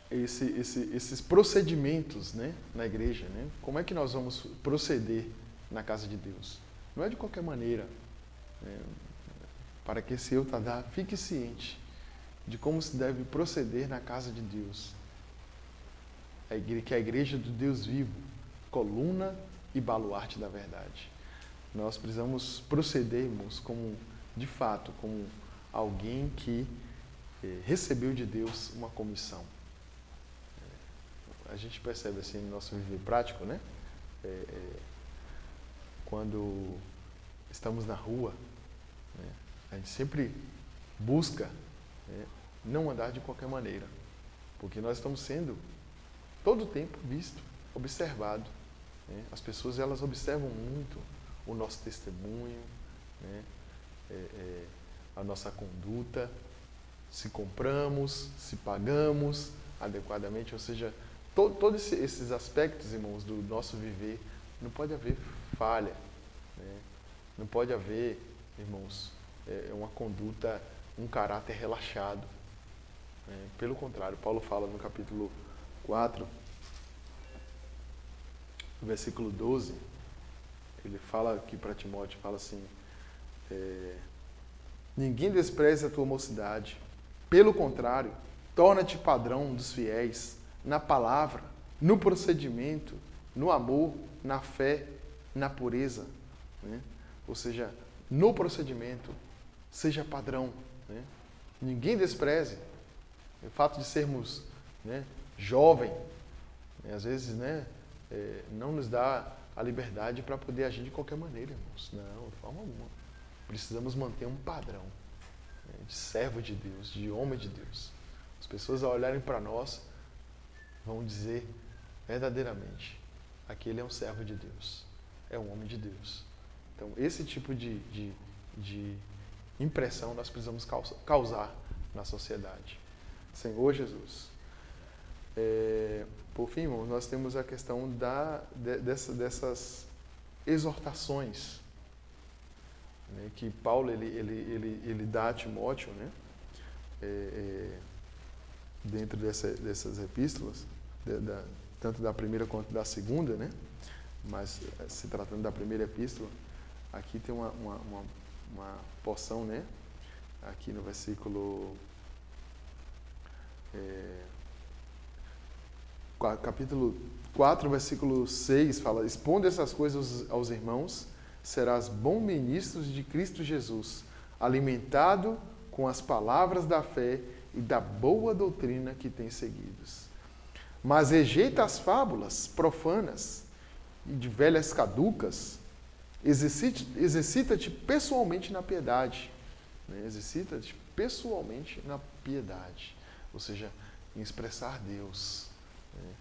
esses procedimentos, né, na igreja, né? Como é que nós vamos proceder na casa de Deus? Não é de qualquer maneira, né? Para que esse Eutadá fique ciente de como se deve proceder na casa de Deus, que é a igreja do Deus vivo, coluna e baluarte da verdade. Nós precisamos procedermos como, de fato, como alguém que recebeu de Deus uma comissão. A gente percebe assim no nosso viver prático, né? Quando estamos na rua, né? A gente sempre busca, né, não andar de qualquer maneira, porque nós estamos sendo todo o tempo visto, observado, né? As pessoas, elas observam muito o nosso testemunho, né? A nossa conduta, se compramos, se pagamos adequadamente, ou seja, todos esses aspectos, irmãos, do nosso viver, não pode haver falha, né? Não pode haver, irmãos, uma conduta, um caráter relaxado. Pelo contrário, Paulo fala no capítulo 4, no versículo 12, ele fala aqui para Timóteo, fala assim, ninguém despreze a tua mocidade, pelo contrário, torna-te padrão dos fiéis, na palavra, no procedimento, no amor, na fé, na pureza, né? Ou seja, no procedimento, seja padrão, né? Ninguém despreze o fato de sermos, né, jovem, né, às vezes, né, não nos dá a liberdade para poder agir de qualquer maneira, irmãos. Não, de forma alguma. Precisamos manter um padrão, né, de servo de Deus, de homem de Deus. As pessoas, ao olharem para nós, vão dizer verdadeiramente, aquele é um servo de Deus, é um homem de Deus. Então, esse tipo de impressão nós precisamos causar na sociedade. Senhor Jesus. Por fim, irmãos, nós temos a questão dessas exortações, né, que Paulo ele dá a Timóteo, né, dentro dessas epístolas, tanto da primeira quanto da segunda, né, mas se tratando da primeira epístola, aqui tem uma porção, né, aqui no versículo capítulo 4, versículo 6, fala: expondo essas coisas aos irmãos, serás bom ministro de Cristo Jesus, alimentado com as palavras da fé e da boa doutrina que tens seguidos. Mas rejeita as fábulas profanas e de velhas caducas, exercita-te pessoalmente na piedade. Né? Exercita-te pessoalmente na piedade. Ou seja, em expressar Deus. Né?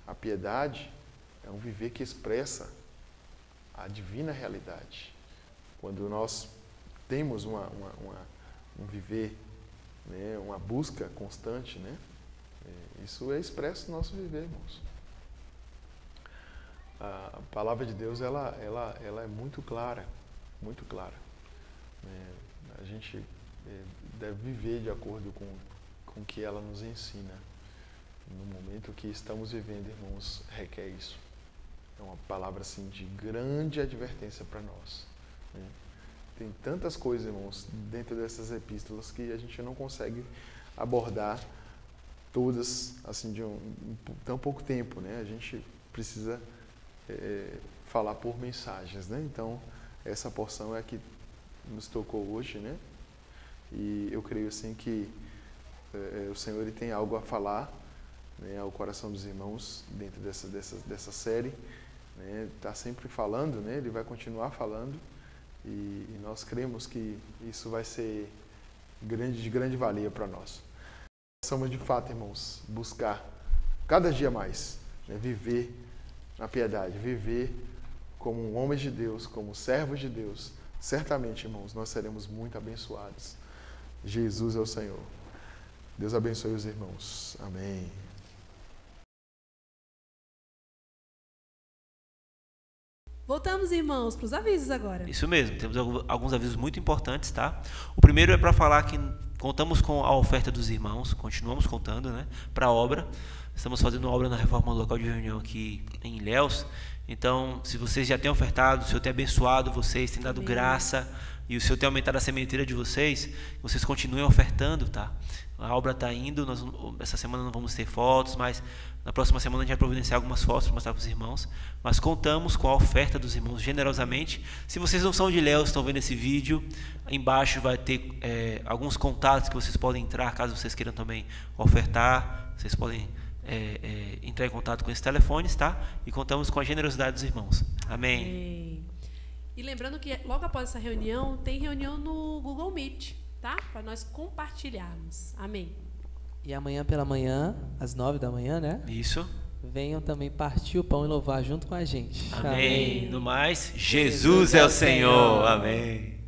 A piedade é um viver que expressa a divina realidade. Quando nós temos um viver, né? Uma busca constante, né? Isso é expresso no nosso viver, irmãos. A palavra de Deus ela é muito clara, muito clara. A gente deve viver de acordo com o que ela nos ensina. No momento que estamos vivendo, irmãos, requer isso. É uma palavra assim de grande advertência para nós. Né? Tem tantas coisas, irmãos, dentro dessas epístolas que a gente não consegue abordar todas assim de tão pouco tempo, né? A gente precisa falar por mensagens, né? Então essa porção é a que nos tocou hoje, né? E eu creio assim que o Senhor ele tem algo a falar, né, ao coração dos irmãos dentro dessa série, né? Está sempre falando, né? Ele vai continuar falando e nós cremos que isso vai ser de grande valia para nós. Precisamos de fato, irmãos, buscar cada dia mais, né, viver na piedade, viver como homens de Deus, como servos de Deus. Certamente, irmãos, nós seremos muito abençoados. Jesus é o Senhor. Deus abençoe os irmãos. Amém. Voltamos, irmãos, para os avisos agora. Isso mesmo, temos alguns avisos muito importantes, tá? O primeiro é para falar que contamos com a oferta dos irmãos, continuamos contando, né, para a obra. Estamos fazendo obra na reforma do local de reunião aqui em Ilhéus. Então, se vocês já têm ofertado, o Senhor tem abençoado vocês, tem dado graça, e o Senhor tem aumentado a sementeira de vocês continuem ofertando, tá? A obra está indo, essa semana não vamos ter fotos, mas na próxima semana a gente vai providenciar algumas fotos para mostrar para os irmãos. Mas contamos com a oferta dos irmãos generosamente. Se vocês não são de Ilhéus, estão vendo esse vídeo, embaixo vai ter alguns contatos que vocês podem entrar, caso vocês queiram também ofertar. Vocês podem entrar em contato com esses telefones, tá? E contamos com a generosidade dos irmãos. Amém. Amém. E lembrando que logo após essa reunião, tem reunião no Google Meet, tá? Para nós compartilharmos. Amém. E amanhã pela manhã, às 9 da manhã, né? Isso. Venham também partir o pão e louvar junto com a gente. Amém. No mais, Jesus é o Senhor. Amém.